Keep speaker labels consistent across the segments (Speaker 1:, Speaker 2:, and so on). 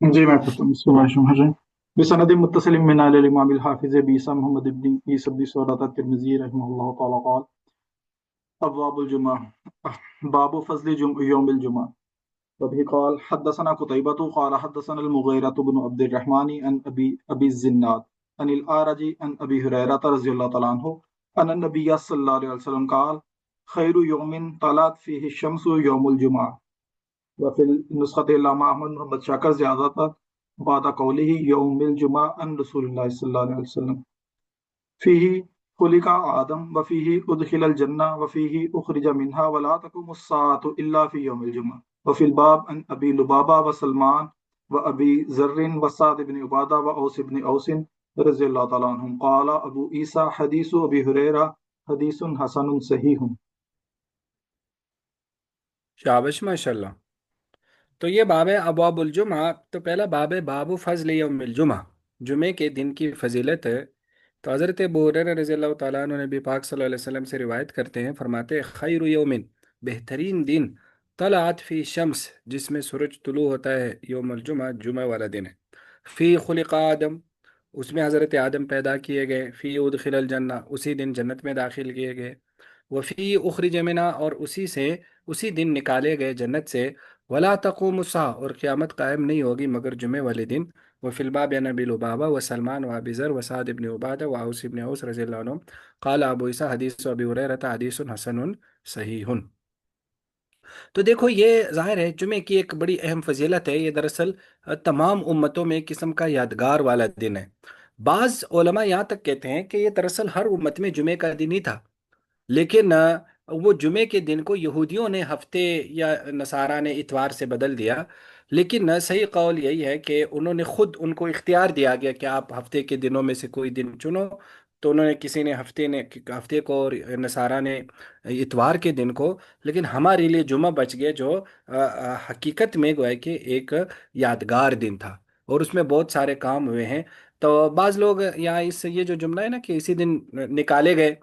Speaker 1: جی میں پڑھتا ہوں، بسم اللہ الرحمن الرحیم۔ بسند متصل من علی الامام الحافظ ابی عیسی محمد بن عیسی بن سورۃ الترمذی رحمہ اللہ تعالی قال ابواب الجمعہ باب فضل یوم الجمعہ وبه قال حدثنا قتيبة قال حدثنا المغيرة بن عبد الرحمن عن ابي الزناد عن الاعرج عن ابي هريرة رضي الله تعالى عنه ان النبي صلى الله عليه وسلم قال خير يوم طلعت فيه الشمس يوم الجمعة وفي النسخة علامہ احمد محمد شاکر زیادہ بعد قوله يوم الجمعة عن رسول الله صلى الله عليه وسلم فيه خلق آدم وفيه أدخل الجنة وفيه أخرج منها ولا تقوم الساعة إلا في يوم الجمعة وفي الباب عن أبي لبابة وسلمان وأبي ذر وسعد بن عبادة وأوس بن أوس رضي الله تعالى عنهم قال أبو عيسى حديث أبي هريرة حديث حسن صحيح۔
Speaker 2: شابش ماشاء اللہ۔ تو یہ باب ہے ابواب الجمعہ۔ تو پہلا باب ہے باب فضل یوم الجمعہ، جمعے کے دن کی فضیلت ہے۔ تو حضرت ابو ہریرہ رضی اللہ تعالیٰ عنہ نبی پاک صلی اللہ علیہ وسلم سے روایت کرتے ہیں، فرماتے ہیں خیر یومن، بہترین دن، طلعت فی شمس، جس میں سورج طلوع ہوتا ہے، یوم الجمعہ، جمعہ والا دن ہے۔ فی خلق آدم، اس میں حضرت آدم پیدا کیے گئے۔ فی ادخل الجنہ، اسی دن جنت میں داخل کیے گئے۔ وفی اخرج منہا، اور اسی دن نکالے گئے جنت سے۔ ولا تقوم الساعة، اور قیامت قائم نہیں ہوگی مگر جمعے والے دن۔ وفی الباب عن ابی لبابہ وسلمان وابی ذر وسعد بن عبادہ وعوس بن عوس رضی اللہ عنہ قال ابو عیسیٰ حدیث ابی ہریرہ حدیث حسن صحیح۔ تو دیکھو، یہ ظاہر ہے جمعے کی ایک بڑی اہم فضیلت ہے۔ یہ دراصل تمام امتوں میں ایک قسم کا یادگار والا دن ہے۔ بعض علماء یہاں تک کہتے ہیں کہ یہ دراصل ہر امت میں جمعے کا دن ہی تھا، لیکن وہ جمعے کے دن کو یہودیوں نے ہفتے یا نصارہ نے اتوار سے بدل دیا۔ لیکن صحیح قول یہی ہے کہ انہوں نے خود ان کو اختیار دیا گیا کہ آپ ہفتے کے دنوں میں سے کوئی دن چنو۔ تو انہوں نے کسی نے ہفتے کو، اور نصارہ نے اتوار کے دن کو، لیکن ہمارے لیے جمعہ بچ گئے، جو حقیقت میں گویا کہ ایک یادگار دن تھا، اور اس میں بہت سارے کام ہوئے ہیں۔ تو بعض لوگ یہاں یہ جو جملہ ہے نا کہ اسی دن نکالے گئے،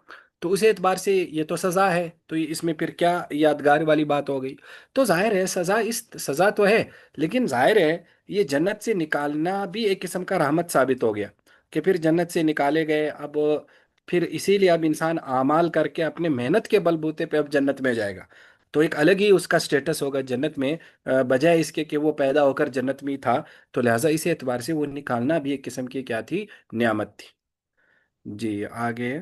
Speaker 2: تو اس اعتبار سے یہ تو سزا ہے، تو اس میں پھر کیا یادگار والی بات ہو گئی؟ تو ظاہر ہے سزا تو ہے، لیکن ظاہر ہے یہ جنت سے نکالنا بھی ایک قسم کا رحمت ثابت ہو گیا کہ پھر جنت سے نکالے گئے۔ اب پھر اسی لیے اب انسان اعمال کر کے اپنے محنت کے بل بوتے پہ اب جنت میں جائے گا، تو ایک الگ ہی اس کا سٹیٹس ہوگا جنت میں، بجائے اس کے کہ وہ پیدا ہو کر جنت میں ہی تھا۔ تو لہٰذا اس اعتبار سے وہ نکالنا بھی ایک قسم کی کیا تھی؟ نعمت تھی۔ جی آگے۔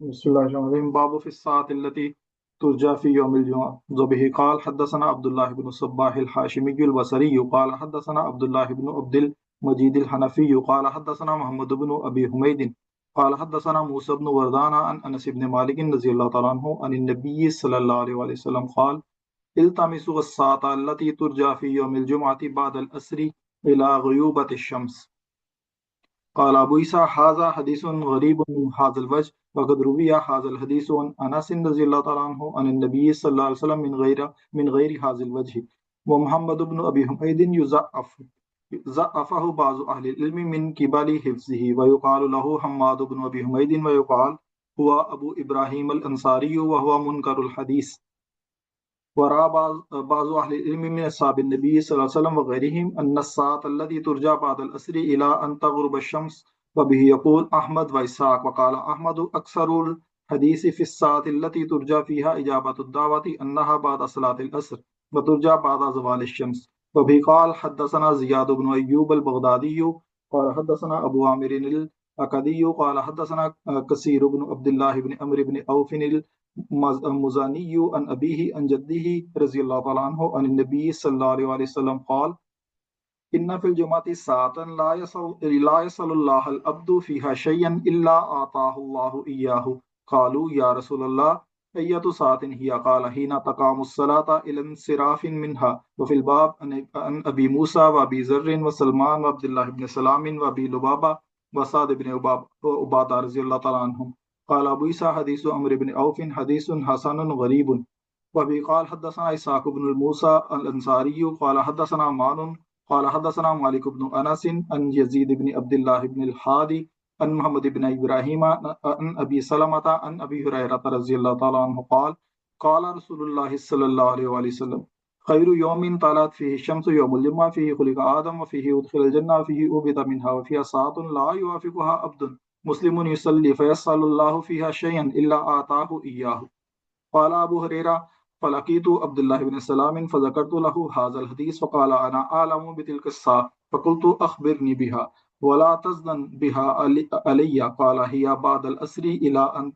Speaker 1: بسم الله الرحمن الرحيم باب في الساعة التي ترجى في يوم الجمعة وبه قال حدثنا عبد الله بن الصباح الحاشمي البصري قال حدثنا عبد الله بن عبد المجيد الحنفي قال حدثنا محمد بن أبي حميد قال حدثنا موسى بن وردان عن أنس بن مالك رضي الله تعالى عنه عن النبي صلى الله عليه وسلم قال التمسوا الساعة التي ترجى في يوم الجمعة بعد الأسر إلى غيوبة الشمس قال أبو عيسى هذا حديث غريب من هذا الوجه وقد روي هذا الحديث عن أنس رضي الله تعالى عنه عن النبي صلى الله عليه وسلم من غير هذا الوجه ومحمد بن أبي حميد ضعفه بعض أهل العلم من قبل حفظه ويقال له حماد بن أبي حميد ويقال هو أبو إبراهيم الأنصاري وهو منكر الحديث ورأى بعض أهل العلم من أصحاب النبي صلى الله عليه وسلم وغيرهم أن الساعة التي ترجى بعد العصر إلى أن تغرب الشمس وبه يقول أحمد وإسحاق وقال أحمد أكثر الحديث في الساعة التي ترجى فيها إجابة الدعوة أنها بعد صلاة العصر وترجى بعد زوال الشمس وبه قال حدثنا زياد بن أيوب البغدادي قال حدثنا أبو عامر الأكدي قال حدثنا كثير بن عبد الله بن عمرو بن أوف مزاني عن أبيه عن جده رضي الله تعالى عنه عن النبي صلى الله عليه وسلم قال إن في الجمعة ساعة لا يسأل الله العبد فيها شيئا إلا أعطاه الله إياه قالوا يا رسول الله أية ساعة هي قال حين تقام الصلاة إلى انصراف منها وفي الباب عن أبي موسى وأبي ذر وسلمان وعبد الله بن سلام وأبي لبابة وسعد بن عبادة رضي الله تعالى عنهم قال أبو عيسى حديث عمرو بن عوف حديث حسن غريب وبه قال حدثنا إسحاق بن موسى الأنصاري قال حدثنا مان قال حدثنا مالك بن أنس عن يزيد بن عبد الله بن الحادي عن محمد بن إبراهيم عن أبي سلمة عن أبي هريرة رضي الله تعالى عنه قال قال رسول الله صلى الله عليه وآله وسلم خير يوم طلعت فيه الشمس يوم الجمعة فيه خلق آدم وفيه أدخل الجنة وفيه أوبد منها وفيها ساعة لا يوافقها عبد مسلم يصلي فيسأل الله فيها شيئا إلا آتاه إياه. قال أبو هريرة فلقيت عبد الله بن سلام فذكرت له هذا الحديث فقال أنا أعلم بتلك الساعة فقلت أخبرني بها ولا تزدن بها علي. قال هي بعد الأسر إلى أن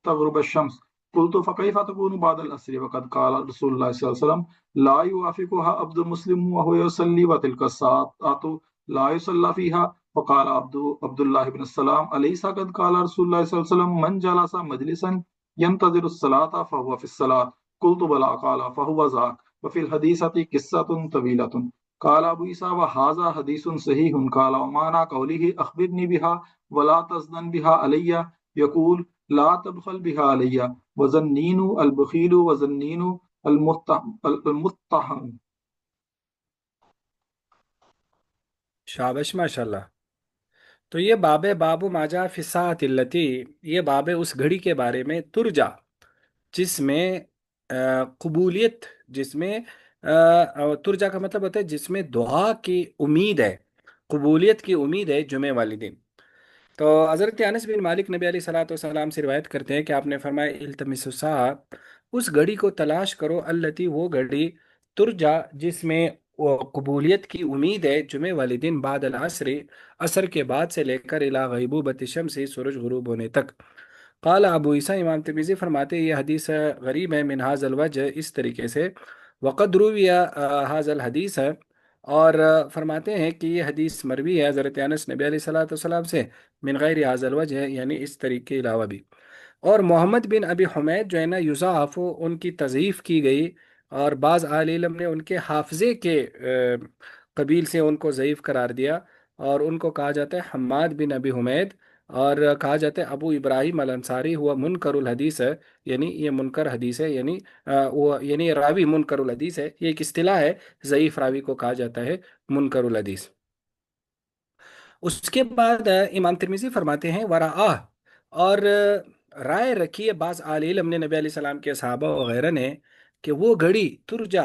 Speaker 1: تغرب الشمس. قلت فكيف تكون بعد الأسر وقد قال رسول الله صلى الله عليه وسلم لا يوافقها عبد مسلم وهو يصلي وتلك الساعة لا يصلى فيها. فقال عبد الله بن السلام أليس قد قال رسول الله صلى الله عليه وسلم من جلس مجلسا ينتظر الصلاة فهو في الصلاة. قلت بلى. قال فهو ذاك. وفي الحديثة قصة طويلة. قال أبو عيسى وهذا حديث صحيح. قال ومعنى قوله أخبرني بها ولا تزدن بها علي يقول لا تبخل بها علي وزنين البخيل وزنين المتهم.
Speaker 2: शाबाश माशाल्लाह। तो ये बाबे बाबू माजा फिसात इल्लती, ये बाबे उस घड़ी के बारे में, तुरजा जिसमें कबूलियत, जिसमें तुरजा का मतलब होता है जिसमें दुआ की उम्मीद है, कबूलियत की उम्मीद है, जुमे वाले दिन। तो हज़रत अनस बिन मालिक नबी अलैहिस्सलाम से रिवायत करते हैं कि आपने फरमाया इल्तमिसुस्सा, उस घड़ी को तलाश करो, अल्लती वो घड़ी, तुरजा जिसमें वो कबूलियत की उम्मीद है, जुमे वाले दिन, बाद अल असर, असर के बाद से लेकर इला गैबूबत शम्स, सूरज गुरूब होने तक। काल अबू ईसा, इमाम तिरमिज़ी फरमाते हैं ये हदीस गरीब है, मिन हाज़ल वजह, इस तरीके से, वक़द रुविया हाज़ल हदीस है, और फरमाते हैं कि ये हदीस मरवी है हज़रत अनस नबी अलैहिस्सलाम से, मिन गैर हाज़ल वजह, यानी इस तरीके के अलावा भी। और मोहम्मद बिन अबी हुमैद जो है ना, युज़ाफ़ु, उनकी तज़ीफ़ की गई, और बाज़ आले इल्म ने उनके हाफजे के कबील से उनको ज़ईफ़ करार दिया, और उनको कहा जाता है हम्माद बिन अबी हुमैद, और कहा जाता है अबू इब्राहिम अल अंसारी हुआ मुनकरुल हदीस है, यानी ये मुनकर हदीस है, यानी वो यानी रावी मुनकरुल हदीस है, ये एक इस्तिलाह है, ज़ईफ़ रावी को कहा जाता है मुनकरुल हदीस। उसके बाद इमाम तिरमिजी फरमाते हैं वराआह, और राय रखी है बाज़ आले इल्म ने, नबी अलैहि सलाम के सहाबा वगैरह ने, कि वो घड़ी तुरजा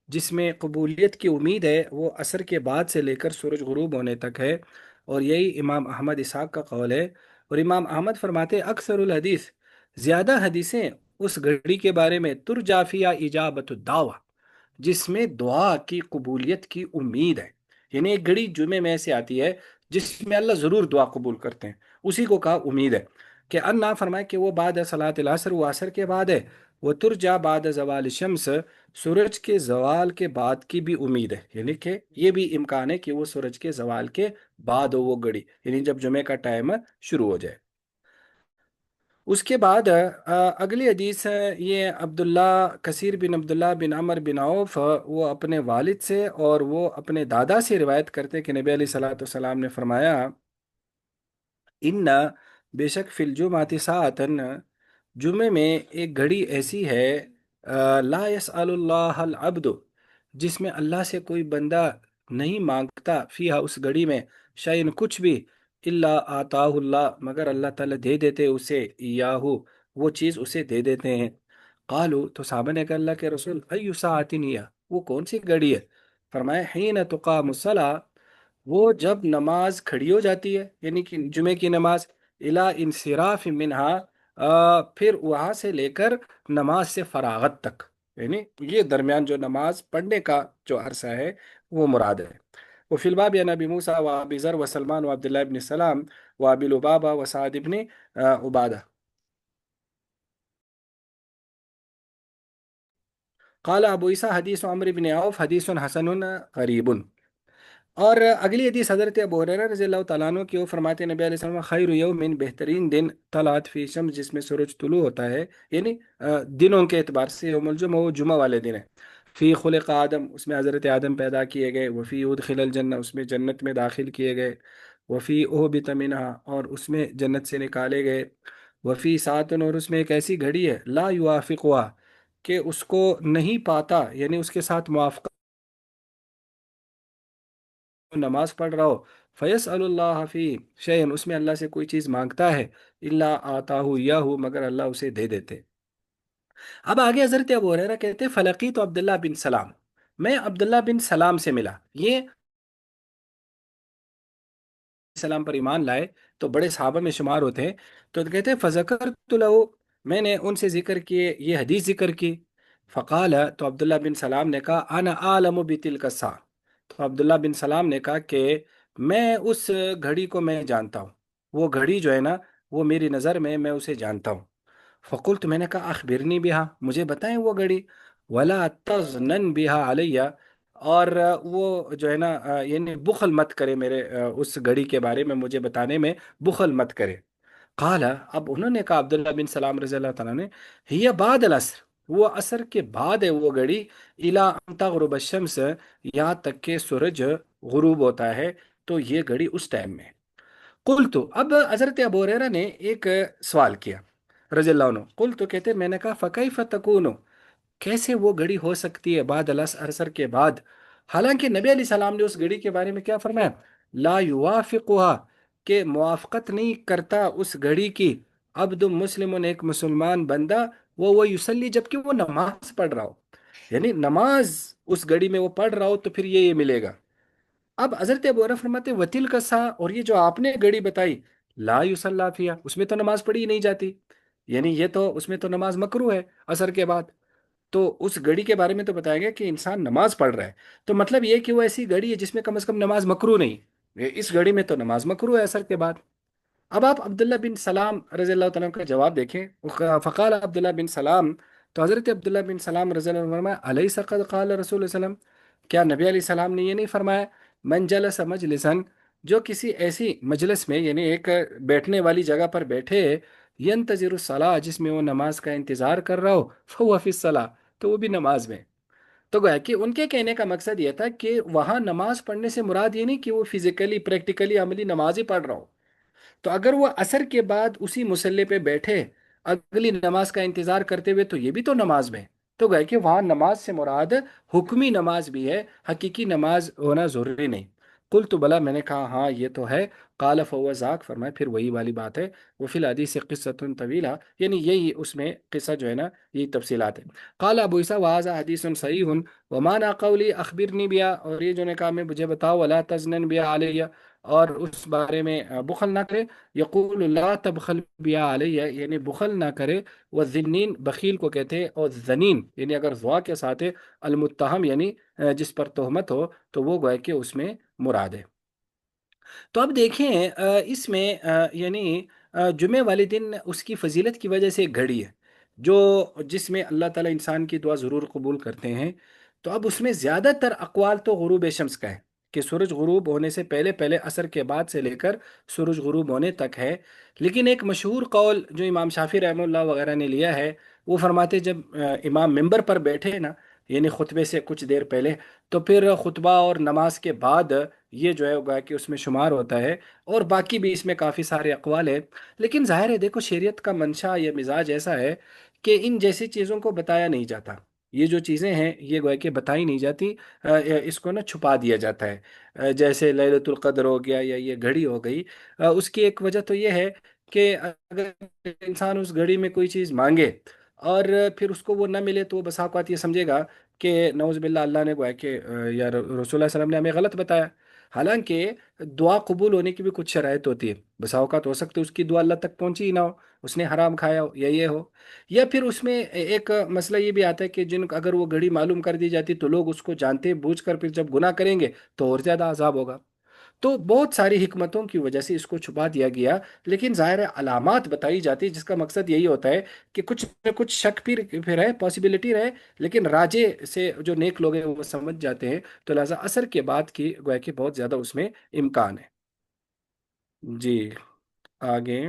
Speaker 2: जिसमें कबूलियत की उम्मीद है, वो असर के बाद से लेकर सूरज गुरूब होने तक है, और यही इमाम अहमद इसाक का कौल है। और इमाम अहमद फरमाते हैं अक्सरुल हदीस, ज़्यादा हदीसें उस घड़ी के बारे में, तुरजाफिया इजाबत दावा, जिसमें दुआ की कबूलियत की उम्मीद है, यानी एक घड़ी जुमे में से आती है जिसमें अल्लाह ज़रूर दुआ कबूल करते हैं, उसी को कहा उम्मीद है। कि अन्ना फरमाए कि वो बाद सलात असर, वो असर के बाद है, वो तुरजा बाद जवाल शम्स, सूरज के जवाल के बाद की भी उम्मीद है, यानी कि ये भी इम्कान है कि वो सूरज के जवाल के बाद हो वो घड़ी, यानी जब जुमे का टाइम शुरू हो जाए। उसके बाद अगली हदीस है, ये अब्दुल्ला, कसीर बिन अब्दुल्ला बिन अमर बिन औफ, वो अपने वालिद से और वो अपने दादा से रिवायत करते हैं कि नबी अलैहि सलातो सलाम ने फरमाया इन्ना, बेशक फिल जुमाति साअतन, जुमे में एक घड़ी ऐसी है, ला यसअलुल्लाहल अब्दु, जिसमें अल्लाह से कोई बंदा नहीं मांगता, फीहा उस घड़ी में, शैन कुछ भी, इल्ला आताहुल्लाह, मगर अल्लाह ताला दे देते उसे, याहू वो चीज़ उसे दे देते हैं। कालू, तो साहबा ने कहा अल्लाह के रसूल अय्यु साअतिन या, वो कौन सी घड़ी है? फरमाया हीन तुकामुस्सला, वो जब नमाज खड़ी हो जाती है, यानी कि जुमे की नमाज, इला इंसिराफ मिनहा, फिर वहां से लेकर नमाज से फरागत तक, यानी ये दरमियान जो नमाज पढ़ने का जो अरसा है वो मुराद है। वो फिलबाब या नबी मूसा व अबी ज़र व सलमान व अब्दुल्लाह इब्न सलाम व अबी लुबाबा व साद इब्न उबादा। काला अबू ईसा हदीस अमर इब्न औफ हदीस हसन गरीबुन। और अगली हदीस हज़रत अबू हुरैरा रज़ियल्लाहु तआला अन्हु की, वो फरमाते हैं नबी अलैहि सल्लम खैर यौमिन, बेहतरीन दिन, तलात फी शम्स, जिसमें सूरज तुलू होता है, यानी दिनों के एतबार से यौमुल जुमा, वो जुमा वाले दिन है। फ़ी खुलिक़ आदम, उसमें हज़रत आदम पैदा किए गए, वफ़ी उदखिलल जन्नह, उसमें जन्नत में दाखिल किए गए, वफ़ी उहबित मिनहा, और उसमें जन्नत से निकाले गए, वफ़ी सातन, और उसमें एक ऐसी घड़ी है, ला युआफ़िक़ुहा, कि उसको नहीं पाता, यानी उसके साथ मुआफ़, नमाज पढ़ रहा हो, फयस अल्लाह फी शैन, उसमें अल्लाह से कोई चीज़ मांगता है, इल्ला आताहु याहू, मगर अल्लाह उसे दे देते। अब आगे हजरत अबू हुरैरा कहते हैं फलकी तो अब्दुल्ला बिन सलाम, मैं अब्दुल्ला बिन सलाम से मिला। ये सलाम पर ईमान लाए तो बड़े सहाबा में शुमार होते हैं। तो कहते हैं फजकर तो लहो, मैंने उनसे जिक्र किए, ये हदीस जिक्र की। फ़काल, तो अब्दुल्ला बिन सलाम ने कहा अना आलम बितिल कस्सा, तो अब्दुल्ला बिन सलाम ने कहा कि मैं उस घड़ी को मैं जानता हूँ, वो घड़ी जो है ना, वो मेरी नज़र में मैं उसे जानता हूँ। फ़कुल, तो मैंने कहा अखबिरनी बिहा, मुझे बताएं वो घड़ी। वला तज़नन बिहा अलैया, और वो जो है ना यानी बुखल मत करे मेरे उस घड़ी के बारे में मुझे बताने में बुखल मत करे। काला, अब उन्होंने कहा अब्दुल्ला बिन सलाम रज़ी अल्लाह तआला ने, हिया बाद अल असर, वो असर के बाद है वो घड़ी, इला अन तग़रुब शम्स, यहाँ तक के सूरज गुरूब होता है, तो ये घड़ी उस टाइम में। कुल, तो अब हजरत अबू हुरैरा ने एक सवाल किया रज़ी अल्लाह अन्हु। कुल, तो कहते मैंने कहा फ़कैफ़ तकूनु, कैसे वो घड़ी हो सकती है बाद असर के बाद। हालांकि नबी अलैहि सलाम ने उस घड़ी के बारे में क्या फरमाया, ला युवाफिकुहा, के मुआफ़क़त नहीं करता उस घड़ी की, अब्दु मुस्लिम, एक मुसलमान बंदा, वो युसल्ली, जबकि वो नमाज पढ़ रहा हो, यानी नमाज उस घड़ी में वो पढ़ रहा हो, तो फिर ये मिलेगा। अब हजरत अबू हरैरा फरमाते वतिल का सा, और ये जो आपने घड़ी बताई, ला युसल्ला फिया, उसमें तो नमाज पढ़ी ही नहीं जाती, यानी ये तो उसमें तो नमाज मकरू है असर के बाद। तो उस घड़ी के बारे में तो बताया गया कि इंसान नमाज पढ़ रहा है, तो मतलब ये कि वो ऐसी घड़ी है जिसमें कम से कम नमाज मकरू नहीं, इस घड़ी में तो नमाज मकरू है असर के बाद। अब आप अब्दुल्ला बिन सलाम रज़ी अल्लाह तआला का जवाब देखें। फ़क़ाल अब्दुल्ला बिन सलाम, तो हज़रत अब्दुल्ला बिन सलाम रज़ी अल्लाह अन्हु ने फरमाया अलैसा क़द क़ाल रसूल सल्लम, क्या नबी अलैहि सलाम ने ये नहीं फरमाया, मन जलस मजलिसन, जो किसी ऐसी मजलिस में यानी एक बैठने वाली जगह पर बैठे, यंतज़िरु सलाह, जिसमें वो नमाज का इंतज़ार कर रहा हो, फ़हुवा फ़िस सलाह, तो वो भी नमाज में। तो गोया कि उनके कहने का मकसद ये था कि वहाँ नमाज पढ़ने से मुराद ये नहीं कि वो फिजिकली प्रैक्टिकली अमली नमाज ही पढ़ रहा हो। तो अगर वो असर के बाद उसी मुसल्ले पे बैठे अगली नमाज का इंतजार करते हुए, तो ये भी तो नमाज में। तो गए कि वहां नमाज से मुराद हुक्मी नमाज भी है, हकीकी नमाज होना जरूरी नहीं। कुल, तो बला, मैंने कहा हाँ ये तो है। काल फवजाक, फरमाए फिर वही वाली बात है। वो फिल हदीस क़िस्सतुन तवीला, यानी यही उसमें किस्सा जो है ना, यही तफसीलात है। काल अबू ईसा वाज़ा हदीसन सहीहुन व माना कौली अखबिरनी बिया, और ये जो ने कहा मैं मुझे बताओ, वला तजनन बिया अलैया, और उस बारे में बुखल ना करे। यकूल ला तबखल बिया अलैया, यानी बुखल ना करे। वह ज़िन्नीन, बखील को कहते हैं, और जनीन यानी अगर जुआ के साथ है, अलमुत्तहम यानी जिस पर तोहमत हो, तो वो गोया कि उसमें मुराद है। तो अब देखें इसमें यानी जुमे वाले दिन उसकी फजीलत की वजह से एक घड़ी है जो जिसमें अल्लाह ताला इंसान की दुआ ज़रूर कबूल करते हैं। तो अब उसमें ज़्यादातर अकवाल तो गुरूब शम्स का है कि सूरज गुरूब होने से पहले पहले, असर के बाद से लेकर सूरज गुरूब होने तक है। लेकिन एक मशहूर कौल जो इमाम शाफी रहमतुल्लाह वगैरह ने लिया है, वो फरमाते जब इमाम मिंबर पर बैठे ना, यानी खुतबे से कुछ देर पहले, तो फिर खुतबा और नमाज के बाद ये जो है होगा कि उसमें शुमार होता है। और बाकी भी इसमें काफ़ी सारे अकवाल है। लेकिन जाहिर है देखो, शरीयत का मंशा या मिजाज ऐसा है कि इन जैसी चीज़ों को बताया नहीं जाता। ये जो चीज़ें हैं ये गोया कि बताई नहीं जाती, इसको ना छुपा दिया जाता है। जैसे लैलतुल कद्र हो गया या ये घड़ी हो गई। उसकी एक वजह तो ये है कि अगर इंसान उस घड़ी में कोई चीज़ मांगे और फिर उसको वो ना मिले, तो वो बसा औकात ये समझेगा कि नौज़ बिल्ला, अल्लाह ने गोया कि या रसूलुल्लाह सल्लल्लाहु अलैहि वसल्लम ने हमें गलत बताया। हालांकि दुआ कबूल होने की भी कुछ शराइत होती है। बसा औकात हो सकती है उसकी दुआ अल्लाह तक पहुंची ही ना हो, उसने हराम खाया हो या ये हो। या फिर उसमें एक मसला ये भी आता है कि जिन अगर वो घड़ी मालूम कर दी जाती तो लोग उसको जानते बूझ कर फिर जब गुनाह करेंगे तो और ज़्यादा अजाब होगा। तो बहुत सारी हिकमतों की वजह से इसको छुपा दिया गया। लेकिन ज़ाहिर है अलामात बताई जाती है जिसका मकसद यही होता है कि कुछ न कुछ शक फिर है, पॉसिबिलिटी रहे। लेकिन राजे से जो नेक लोग हैं वो समझ जाते हैं, तो लिहाजा असर के बाद की गोया कि बहुत ज़्यादा उसमें इम्कान है। जी, आगे।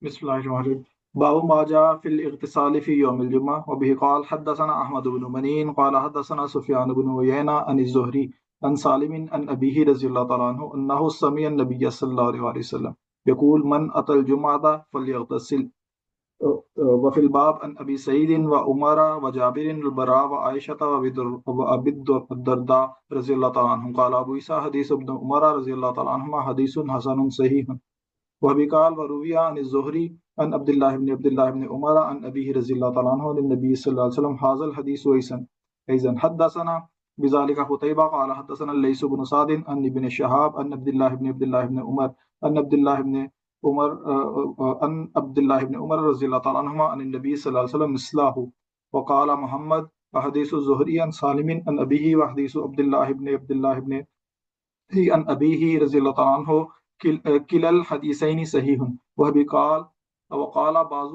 Speaker 1: बिस्मिल्लाहिर्रहमानिर्रहीम। बाबु मा जा फिल इग्तिसाल फी यौमिल जुमा व बिही क़ाल हद्दसना अहमद इब्न मनीन क़ाल हद्दसना सुफयान इब्न उयैना अन ज़ुहरी अन सालिम अन अबीही रज़ियल्लाहु तआला अन्हु अन्नहु समिअ नबिय्य सल्लल्लाहु अलैहि वसल्लम यक़ूल मन अतल जुमअता फल्यग़तसिल व फिल बाब अन अबी सईद व उमर व जाबिर व बरा व आयशा व अबी दर्दा रज़ियल्लाहु तआला अन्हुम क़ाल अबू ईसा हदीस इब्न उमर रज़ियल्लाहु तआला अन्हुमा हदीसुन हसनुन सहीह। وابي قال وروي عن الزهري عن عبد الله بن عمر عن أبيه رضي الله تعالى عنه عن النبي صلى الله عليه وسلم هذا الحديث أيضا حدثنا بذلك قتيبة قال حدثنا الليث بن سعد عن ابن شهاب عن عبد الله بن عمر عن عبد الله بن عمر عبد الله بن عمر رضي الله تعالى عنهما عن النبي صلى الله عليه وسلم مثله. وقال محمد وحديث الزهري عن سالم عن أبيه وحديث عبد الله بن عن أبيه رضي الله تعالى عنه كلا الحديثين صحيح. وهبي قال وقال بعض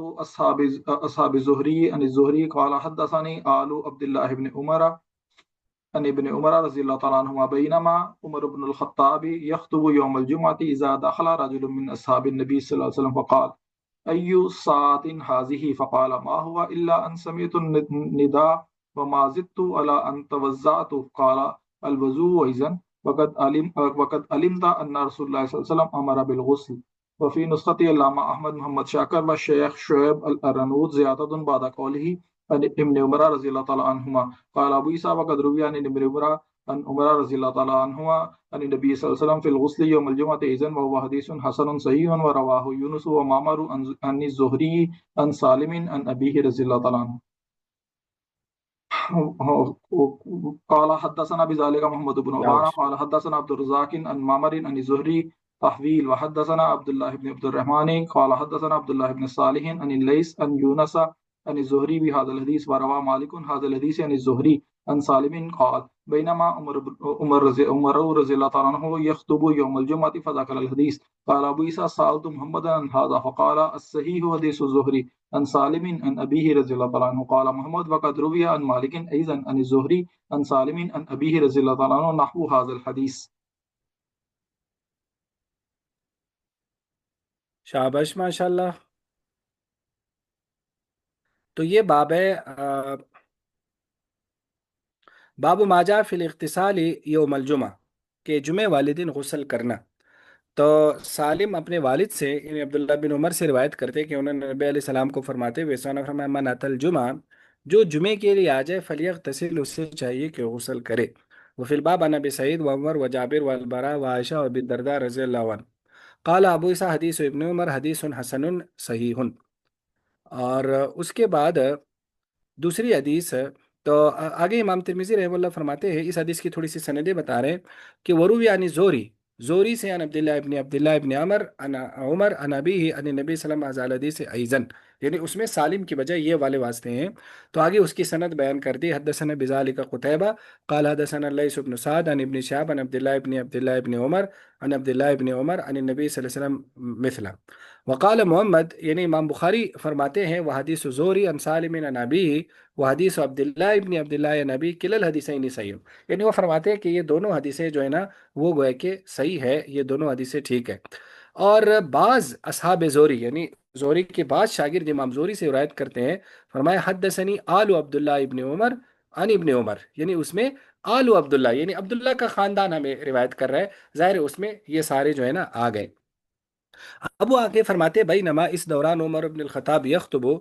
Speaker 1: أصحاب الزهري عن الزهري قال حدثني آل عبد الله بن عمر عن ابن عمر رضي الله تعالى عنهما بينما عمر بن الخطاب يخطب يوم الجمعة إذا دخل رجل من أصحاب النبي صلى الله عليه وسلم فقال أي ساعة هذه فقال ما هو إلا أن سمعت النداء وما زدت على أن توزعت قال الوضوء إذن وقد علمت أن رسول الله صلى الله عليه وسلم أمر بالغسل. وفي نسخة علامة أحمد محمد شاكر والشيخ شعيب الأرنوط زيادة بعد قوله عن ابن عمر رضي الله تعالى عنهما قال أبو عيسى وقد روي عن ابن عمر عن عمر رضي الله تعالى عنهما عن النبي صلى الله عليه وسلم في الغسل يوم الجمعة إذن وهو حديث حسن صحيح ورواه يونس ومعمر عن الزهري عن سالم عن أبيه رضي الله تعالى عنه. قال حدثنا بذلك محمد بن عبانة قال حدثنا عبد الرزاق عن معمر عن الزهري تحويل. وحدثنا عبد الله بن عبد الرحمن قال حدثنا عبد الله بن صالح عن الليث عن يونس عن الزهري بهذا الحديث وروى مالك هذا الحديث عن الزهري عن سالم قال بينما عمر رضي الله تعالى عنه يخطب يوم الجمعة فذكر الحديث. قال أبو عيسى سألت محمدا عن هذا فقال الصحيح حديث الزهري عن سالم عن أبيه رضي الله تعالى عنه. قال محمد وقد روي عن مالك أيضا عن الزهري عن سالم عن أبيه رضي الله تعالى عنه نحو هذا الحديث.
Speaker 2: शाबाश माशाल्लाह। तो ये बाब है बाबू माजा फिल इख्तिसाली यौमल जुमा, के जुमे वाले दिन गुस्ल करना। तो सालिम अपने वालिद से यानी अब्दुल्ला बिन उमर से रिवायत करते कि उन्होंने नबी अलैहि सलाम को फरमाते हुए फरमाया मन अतल जुमा, जो जुमे के लिए आ जाए फलियग तसिल, उससे चाहिए कि गुस्ल करे। वफिल बाब अन अबी सईद व उमर व जाबिर व अलबरा व आयशा व अबी दरदा रज़ियल्लाहु अन्हु क़ाल अबू ईसा हदीस इब्न उमर हदीसन हसनुन सहीहुन। और उसके बाद दूसरी हदीस है। तो आगे इमाम तिरमिज़ी रहमतुल्लाह फरमाते हैं, इस हदीस की थोड़ी सी सनदें बता रहे हैं कि वरूवी यानी जोरी से अन अब्दुल्लाह इब्न अमर अन उमर अन अबीही अन नबी सल्लल्लाहु अलैहि वसल्लम से ऐज़न, यानी उसमें सालिम की बजाय ये वाले वास्ते हैं। तो आगे उसकी सनद बयान कर दी। हदसना बिज़ालिका क़ुतैबा क़ाल हदसना लैस इब्न सअद अन इब्न शिहाब अन अब्दुल्लाह इब्न उमर अन अब्दुल्लाह इब्न उमर अन नबी सल्लल्लाहु अलैहि वसल्लम मिथला। वक़ाल मोहम्मद, यानी इमाम बुखारी फरमाते हैं वह हदीस ज़ोहरी अन सालिम अन अबीही व हदीस अब्दुल्लाह नबी किलल हदीसैन सही। यानी वो फरमाते हैं कि ये दोनों हदीसें जो है ना वो गोया कि सही है, ये दोनों हदीसें ठीक है। और बाज़ असहाब ज़ोरी यानी ज़ोरी के बाद शागिर्द इमाम ज़ोरी से रिवायत करते हैं, फरमाया हद्दसनी आलू अब्दुल्लाह इब्न उमर अन इब्न उमर, यानी उसमें आलू अब्दुल्लाह यानी अब्दुल्लाह का ख़ानदान हमें रिवायत कर रहा है, ज़ाहिर है उसमें ये सारे जो है ना आ गए। अब वो आगे फरमाते भाई नमा इस दौरान उमर इब्न ख़त्ताब यख्तुबु,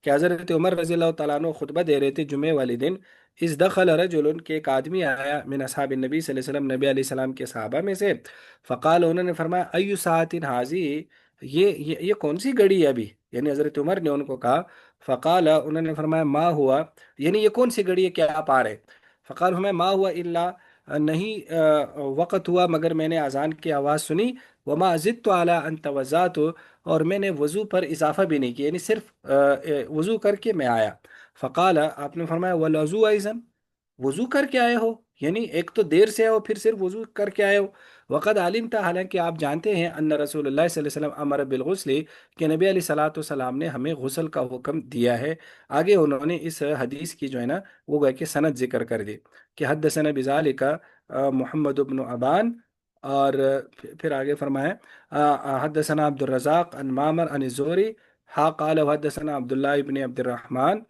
Speaker 2: कि हज़रत उमर रज़ी अल्लाह तआला अन्हु खुतबा दे रहे थे जुमे वाले दिन। इस दखल रजुलन, के एक आदमी आया मिन असहाब नबी सल्लल्लाहु अलैहि वसल्लम, नबी अलैहि सलाम के सहाबा में से। फ़क़ाल, उन्होंने फरमाया अय्यु सातिन हाजी, ये कौन सी घड़ी है अभी, यानी हज़रत उमर ने उनको कहा। फ़क़ाल, उन्होंने फरमाया मा हुआ, यानी ये कौन सी घड़ी है क्या आप आ रहे। फ़क़ाल हमें मा हुआ इल्ला, नहीं वक़्त हुआ मगर मैंने अजान की आवाज़ सुनी। वमा ज़िद तो आला अन तवज़्ज़अत, और मैंने वज़ू पर इजाफ़ा भी नहीं किया, यानी सिर्फ वज़ू करके मैं आया। फ़क़ाल, आपने फरमाया वल वज़ू अइज़न, वज़ू करके आए हो, यानी एक तो देर से आए हो फिर सिर्फ वज़ू करके आए हो। वक़द आलिम था, हालांकि आप जानते हैं, अन्न रसूलुल्लाह सल्लल्लाहु अलैहि वसल्लम अमर बिल गुस्ल, कि नबी अलैहि सलातो सलाम ने हमें गुस्ल का हुक्म दिया है। आगे उन्होंने इस हदीस की जो है ना वो गए कि सनद जिक्र कर दी कि हद्दसना बिज़ालिका मोहम्मद इब्न अबान। और फिर आगे फरमाया हद्दसना अब्दुल रज़ाक अन मामर अन ज़ोहरी हा क़ाल हद्दसना अब्दुल्लाह इब्न अब्दुर्रहमान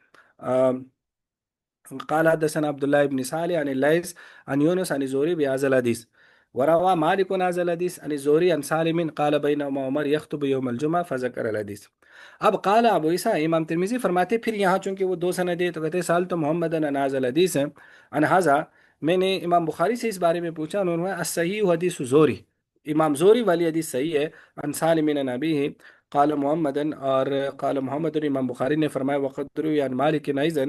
Speaker 2: क़ाल हद्दसना अब्दुल्लाह इब्न सालिह अन लैस अन यूनुस अन ज़ोहरी बिहाज़ल हदीस वरवा मालिक हाज़ल हदीस अन ज़ोहरी अन सालिम क़ाल बैनमा उमर यख़्तुबु यौमल जुमा फ़ज़करल हदीस। अब काल अबू ईसा, इमाम तिरमिज़ी फरमाते फिर यहाँ चूंकि वो दो सनदे तो कहते साल तो मोहम्मद अन नाज़ल हदीस अन हाज़ा, मैंने इमाम बुखारी से इस बारे में पूछा, उन्होंने सही हदीस ज़ोहरी, امام زوری والی حدیث صحیح ہے، ان سالم بن نبی قال محمدن، اور قال محمد امام بخاری نے فرمایا وقت روی عن مالک ایضا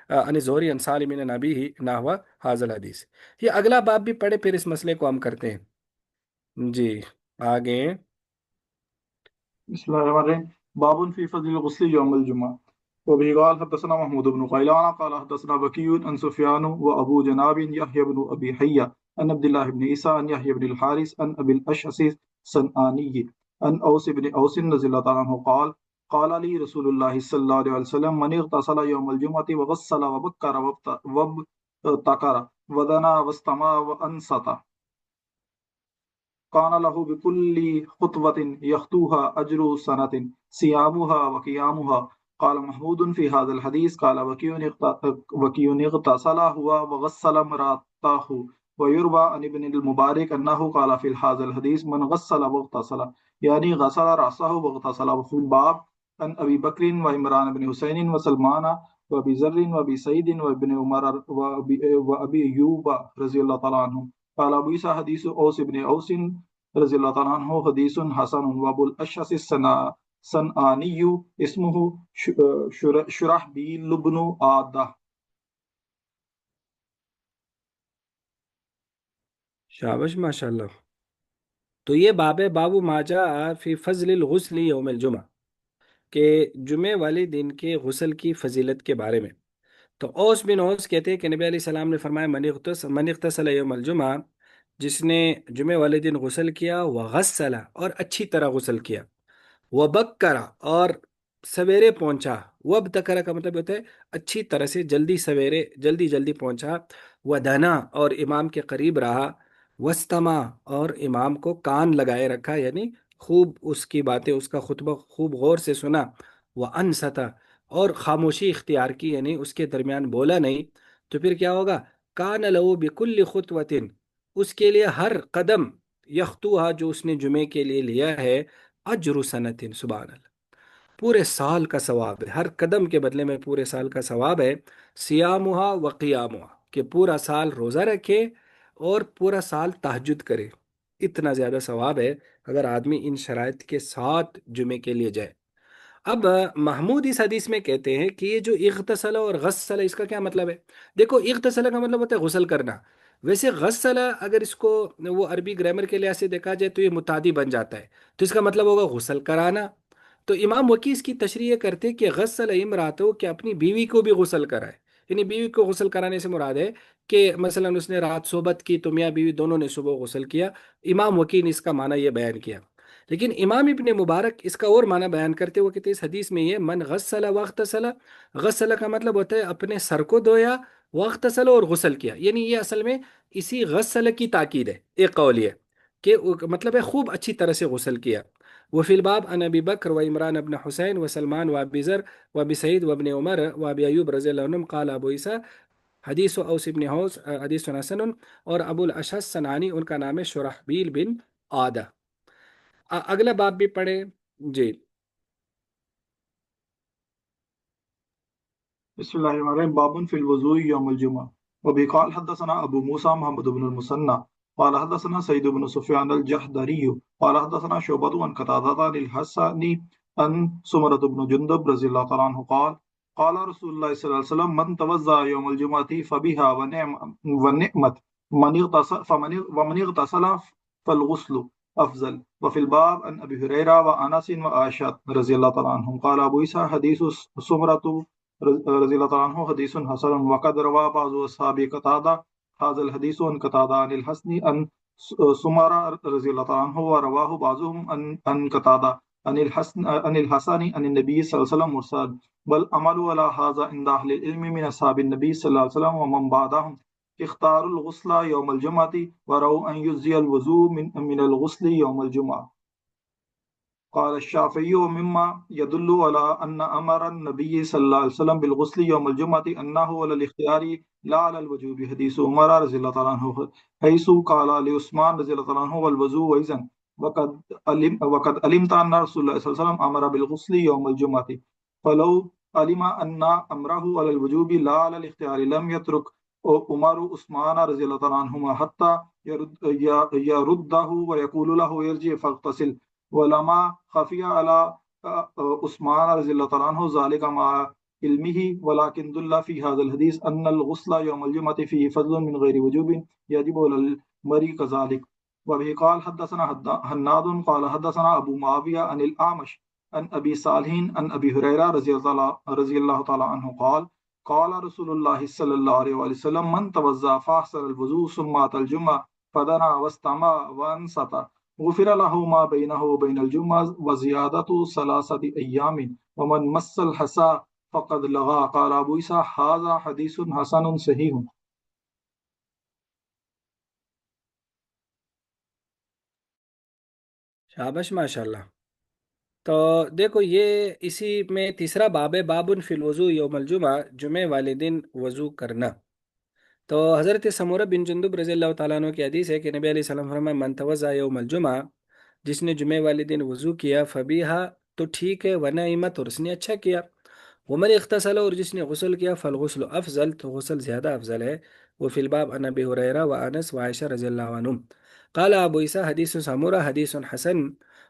Speaker 2: ان زوری ان سالم بن نبی نحو حاضل حدیث۔ یہ اگلا باب بھی پڑھے پھر اس مسئلے کو ہم کرتے ہیں جی آگے۔
Speaker 1: بسم الله الرحمن الرحيم. باب في فضل الغسل يوم الجمعة. وبه قال حدثنا محمود بن غيلان قال حدثنا بكي عن سفيان وأبو جناب يحيى بن أبي حية عن عبد الله بن عيسى عن يحيى بن الحارث عن أبي الأشعث الصنعاني عن أوس بن أوس رضي الله تعالى عنه قال قال لي رسول الله صلى الله عليه وسلم من اغتسل يوم الجمعة وغسل وبكر وابتكر ودنا واستمع وأنصت كان له بكل خطوة يخطوها أجر سنة صيامها وقيامها. قال محمود في هذا الحديث قال وكي اغتسل هو وغسل امرأته. ويروى عن ابن المبارك أنه قال في هذا الحديث من غسل واغتسل يعني غسل رأسه واغتسل. وفي الباب عن أبي بكر وعمران بن حسين وسلمان وأبي ذر وأبي سعيد وابن عمر وأبي أيوب رضي الله تعالى عنهم. قال أبو عيسى حديث أوس بن أوس رضی اللہ تعالیٰ عنہ حدیث حسن. وابو الاشعث الصنعانی اسمہ شرحبیل بن عادہ.
Speaker 2: شابش ماشاء اللہ۔ تو یہ باب ہے باب ما جاء فی فضل الغسل یوم الجمعہ، کہ جمعے والے دن کے غسل کی فضیلت کے بارے میں۔ تو اوس بن اوس کہتے ہیں کہ نبی علیہ السلام نے فرمایا من اغتسل یوم الجمعہ، جس نے جمعے والے دن غسل کیا، وغسل اور اچھی طرح غسل کیا، وبکرا اور سویرے پہنچا، وابتکرا کا مطلب ہوتا ہے اچھی طرح سے جلدی سویرے جلدی پہنچا، ودنا اور امام کے قریب رہا، وستمع اور امام کو کان لگائے رکھا، یعنی خوب اس کی باتیں، اس کا خطبہ خوب غور سے سنا، وانصتا اور خاموشی اختیار کی، یعنی اس کے درمیان بولا نہیں، تو پھر کیا ہوگا؟ کان لہو بکل خطوۃ، اس کے لیے ہر قدم، یختوہا جو اس نے جمعے کے لیے لیا ہے، اجر سنتن، سبحان اللہ، پورے سال کا ثواب ہے، ہر قدم کے بدلے میں پورے سال کا ثواب ہے، سیامہا و قیامہا، کہ پورا سال روزہ رکھے اور پورا سال تہجد کرے، اتنا زیادہ ثواب ہے اگر آدمی ان شرائط کے ساتھ جمعے کے لیے جائے۔ اب محمود اس حدیث میں کہتے ہیں کہ یہ جو اغتسل اور غسل، اس کا کیا مطلب ہے؟ دیکھو، اغتسل کا مطلب ہوتا ہے غسل کرنا، ویسے غسل اگر اس کو وہ عربی گرامر کے لحاظ سے دیکھا جائے تو یہ متعدی بن جاتا ہے، تو اس کا مطلب ہوگا غسل کرانا۔ تو امام وکی اس کی تشریح یہ کرتے کہ غسل امراتو، کہ اپنی بیوی کو بھی غسل کرائے، یعنی بیوی کو غسل کرانے سے مراد ہے کہ مثلا اس نے رات صحبت کی تو میاں بیوی دونوں نے صبح غسل کیا۔ امام وکی نے اس کا معنی یہ بیان کیا، لیکن امام ابن مبارک اس کا اور معنی بیان کرتے ہوئے کہتے ہیں اس حدیث میں یہ من غسل واغتسل، غسل کا مطلب ہوتا ہے اپنے سر کو دھویا، واغتسل اور غسل کیا، یعنی یہ اصل میں اسی غسل کی تاکید ہے، ایک قول یہ کہ مطلب ہے خوب اچھی طرح سے غسل کیا۔ وفي الباب عن ابي بكر وعمران بن حسين وسلمان وابي ذر وابي سعيد وابن عمر وابي ايوب رضي الله عنهم قال ابو عيسى حدیث اوس ابن حوس حدیث حسن، اور ابو الاشعث صنعانی ان کا نام ہے شرحبیل بن عادہ۔ اگلا باب بھی پڑھے جی۔
Speaker 1: بسم الله الرحمن الرحيم. باب في الوضوء يوم الجمعة. وبه قال حدثنا أبو موسى محمد بن المثنى قال حدثنا سيد بن سفيان الجحدري قال حدثنا شعبة عن قتادة عن الحسن عن سمرة بن جندب رضي الله تعالى عنه قال قال رسول الله صلى الله عليه وسلم من توضأ يوم الجمعة فبها ونعمت ومن اغتسل فالغسل أفضل. وفي الباب عن أبي هريرة وأنس وعائشة رضي الله تعالى عنهم. قال أبو عيسى حديث سمرة رضی اللہ تعالیٰ عنہ حدیث حسن. وقد روى بعض اصحاب قتادہ هذا الحديث عن قتادة عن الحسن عن سمرة رضی اللہ تعالیٰ عنہ ورواه بعضهم عن قتادة عن الحسن عن النبي صلى الله عليه وسلم مرسل. بل عملوا على هذا عند أهل العلم من أصحاب النبي صلى الله عليه وسلم ومن بعدهم اختاروا الغسل يوم الجمعة ورأوا أن يجزي الوضوء من الغسل يوم الجمعة. قال الشافعي ومما يدل على أن أمر النبي صلى الله عليه وسلم بالغسل يوم الجمعة أنه على الاختيار لا على الوجوب حديث عمر رضي الله تعالى عنه حيث قال لعثمان رضي الله تعالى عنه والوضوء وإذن وقد علمت أن رسول الله صلى الله عليه وسلم أمر بالغسل يوم الجمعة فلو علم أن أمره على الوجوب لا على الاختيار لم يترك عمر عثمان رضی اللہ تعالیٰ عنہما حتى يرده ويقول له ارجع فاغتسل ولما خفي على عثمان رضی اللہ تعالیٰ عنہ ذلك مع علمه ولكن دل في هذا الحديث أن الغسل يوم الجمعة فيه فضل من غير وجوب يجب على المرء كذلك. وبه قال حدثنا هناد قال حدثنا أبو معاوية عن الأعمش عن أبي صالح عن أبي هريرة رضي الله تعالى عنه قال قال رسول الله صلى الله عليه وسلم من توضأ فأحسن الوضوء ثم أتى الجمعة فدنا واستمع وانصت غفر له ما بينه وبين الجمعة وزيادة 3 أيام ومن مس الحصى فقد لغى. قال أبو عيسى هذا حديث حسن صحيح.
Speaker 2: شابش ماشاءاللہ. تو دیکھو یہ اسی میں تیسرا باب ہے، بابن فی الوضو یوم الجمعہ، جمعے والے دن وضو کرنا. تو حضرت سمورہ بن جندب رضی اللہ تعالیٰ عنہ کی حدیث ہے کہ نبی علیہ السلام فرمایا من توضأ یوم الجمعہ، جس نے جمعے والے دن وضو کیا، فبیہا تو ٹھیک ہے، ونعمت اور اس نے اچھا کیا، ومن اغتسل اور جس نے غسل کیا، فالغسل افضل تو غسل زیادہ افضل ہے. وہ فی الباب عن ابی ہریرہ و انس و عائشہ رضی اللہ عنہم. قال ابو عیسیٰ حدیث سمورہ حدیث حسن.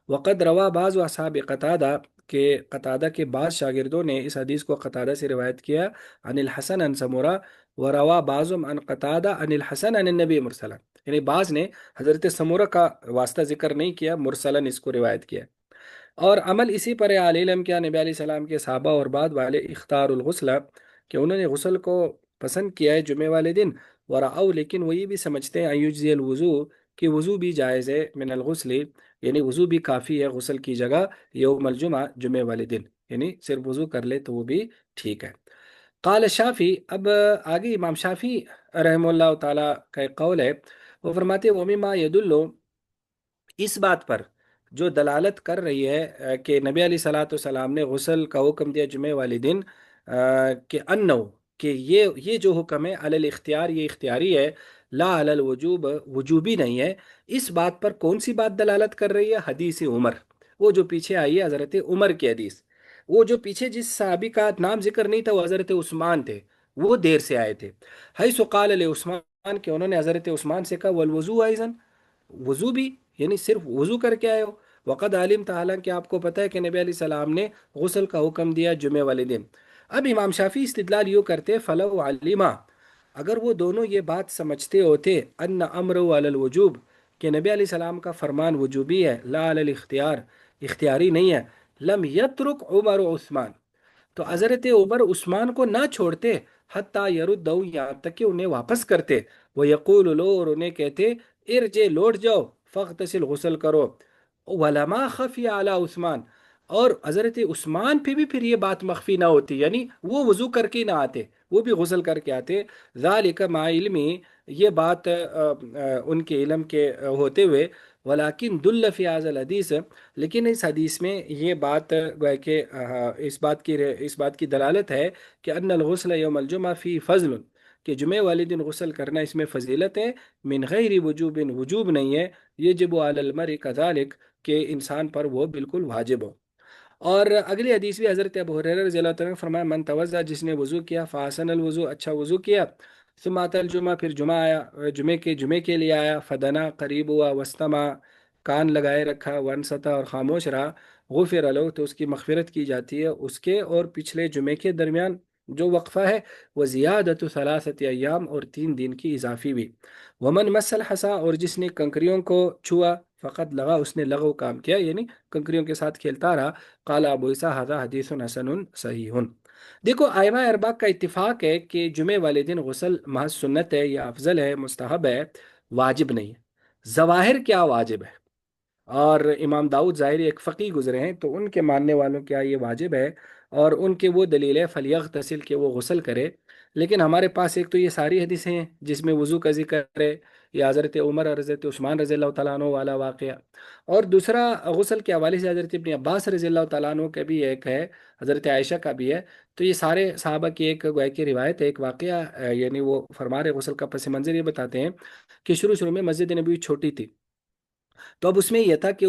Speaker 2: وقد روا بعض اصحاب قتادہ، کہ قتادہ کے بعض شاگردوں نے اس حدیث کو قتادہ سے روایت کیا، عن الحسن عن سمورہ، وروا بعضهم عن قتادہ عن الحسن عن النبی مرسلا، یعنی بعض نے حضرت سمورہ کا واسطہ ذکر نہیں کیا، مرسلن اس کو روایت کیا. اور عمل اسی پر ہے اہل علم کیا، نبی علیہ السلام کے صحابہ اور بعد والے اختار الغسل، کہ انہوں نے غسل کو پسند کیا ہے جمعے والے دن. ورعو لیکن وہ یہ بھی سمجھتے ہیں ایجزی الوضو، کہ وضو بھی جائز ہے، من الغسل یعنی وضو بھی کافی ہے غسل کی جگہ، یوم الجمعہ جمعے والے دن، یعنی صرف وضو کر لے تو وہ بھی ٹھیک ہے. قال شافی، اب آگے امام شافی رحمہ اللہ تعالیٰ کا ایک قول ہے، وہ فرماتے ہیں وَمِمَّا يَدُلُّ، اس بات پر جو دلالت کر رہی ہے کہ نبی علیہ صلاۃ والسلام نے غسل کا حکم دیا جمعے والے دن، کہ انو، کہ یہ جو حکم ہے علی الاختیار، یہ اختیاری ہے، لا علی الوجوب، وجوبی نہیں ہے. اس بات پر کون سی بات دلالت کر رہی ہے؟ حدیث عمر، وہ جو پیچھے آئی ہے حضرت عمر کی حدیث. وہ جو پیچھے جس صحابی کا نام ذکر نہیں تھا وہ حضرت عثمان تھے، وہ دیر سے آئے تھے. حیث قال عثمان، کہ انہوں نے حضرت عثمان سے کہا والوضو ایضا، وضو بھی، یعنی صرف وضو کر کے آئے ہو. وقد علم تعالیٰ، کہ آپ کو پتہ ہے کہ نبی علیہ السلام نے غسل کا حکم دیا جمعے والے دن. اب امام شافی استدلال یوں کرتے فلو علما، اگر وہ دونوں یہ بات سمجھتے ہوتے ان امر علی الوجوب، کہ نبی علیہ السلام کا فرمان وجوبی ہے، لا علی الاختیار، اختیاری نہیں ہے، لم یترک عمر و عثمان، تو حضرت عمر عثمان کو نہ چھوڑتے، حتیٰ یردو، یہاں تک کہ انہیں واپس کرتے، وہ یقول لو، اور انہیں کہتے ارجے، لوٹ جاؤ، فاغتسل، غسل کرو، ولما خفی علی عثمان، اور حضرت عثمان پہ بھی پھر یہ بات مخفی نہ ہوتی، یعنی وہ وضو کر کے نہ آتے، وہ بھی غسل کر کے آتے. ذالک مع علمی، یہ بات ان کے علم کے ہوتے ہوئے، ولیکن دل فی هذا الحدیث، لیکن اس حدیث میں یہ بات گویا کہ اس بات کی دلالت ہے کہ ان الغسل یوم الجمعہ فی فضل، کہ جمعے والے دن غسل کرنا اس میں فضیلت ہے، من غیر وجوب، وجوب نہیں ہے، یجب علی المرء کذالک، کہ انسان پر وہ بالکل واجب ہو. اور اگلی حدیث بھی حضرت ابو ہریرہ رضی اللہ تعالیٰ عنہ نے فرمایا من توضأ، جس نے وضو کیا، فاحسن الوضو، اچھا وضو کیا، ثم اتى الجمعہ، پھر جمعہ آیا، جمعے کے لیے آیا، فدنا، قریب ہوا، واستمع، کان لگائے رکھا، وانصت، اور خاموش رہا، غفر له، تو اس کی مغفرت کی جاتی ہے اس کے اور پچھلے جمعے کے درمیان جو وقفہ ہے، وہ زیادت 3 ایام، اور 3 دن کی اضافی بھی. ومن مس الحصى، اور جس نے کنکریوں کو چھوا، فقط لغا، اس نے لغو کام کیا، یعنی کنکریوں کے ساتھ کھیلتا رہا. قال ابو عیسیٰ ھذا حدیث حسن صحیح. دیکھو ائمہ اربعہ کا اتفاق ہے کہ جمعے والے دن غسل محض سنت ہے یا افضل ہے، مستحب ہے، واجب نہیں ہے. ظواہر کیا واجب ہے، اور امام داؤد ظاہری ایک فقی گزرے ہیں تو ان کے ماننے والوں کیا یہ واجب ہے، اور ان کے وہ دلیل ہے فلیغتسل، کہ وہ غسل کرے. لیکن ہمارے پاس ایک تو یہ ساری حدیثیں ہیں جس میں وضو کا ذکر ہے، یا حضرت عمر اور حضرت عثمان رضی اللہ تعالیٰ عنہ والا واقعہ، اور دوسرا غسل کے حوالے سے حضرت ابن عباس رضی اللہ تعالیٰ عنہ کا بھی ایک ہے، حضرت عائشہ کا بھی ہے. تو یہ سارے صحابہ کی ایک گویا کی روایت ہے، ایک واقعہ یعنی وہ فرما رہے غسل کا پس منظر یہ بتاتے ہیں کہ شروع شروع میں مسجد نبوی چھوٹی تھی، تو اب اس میں یہ تھا کہ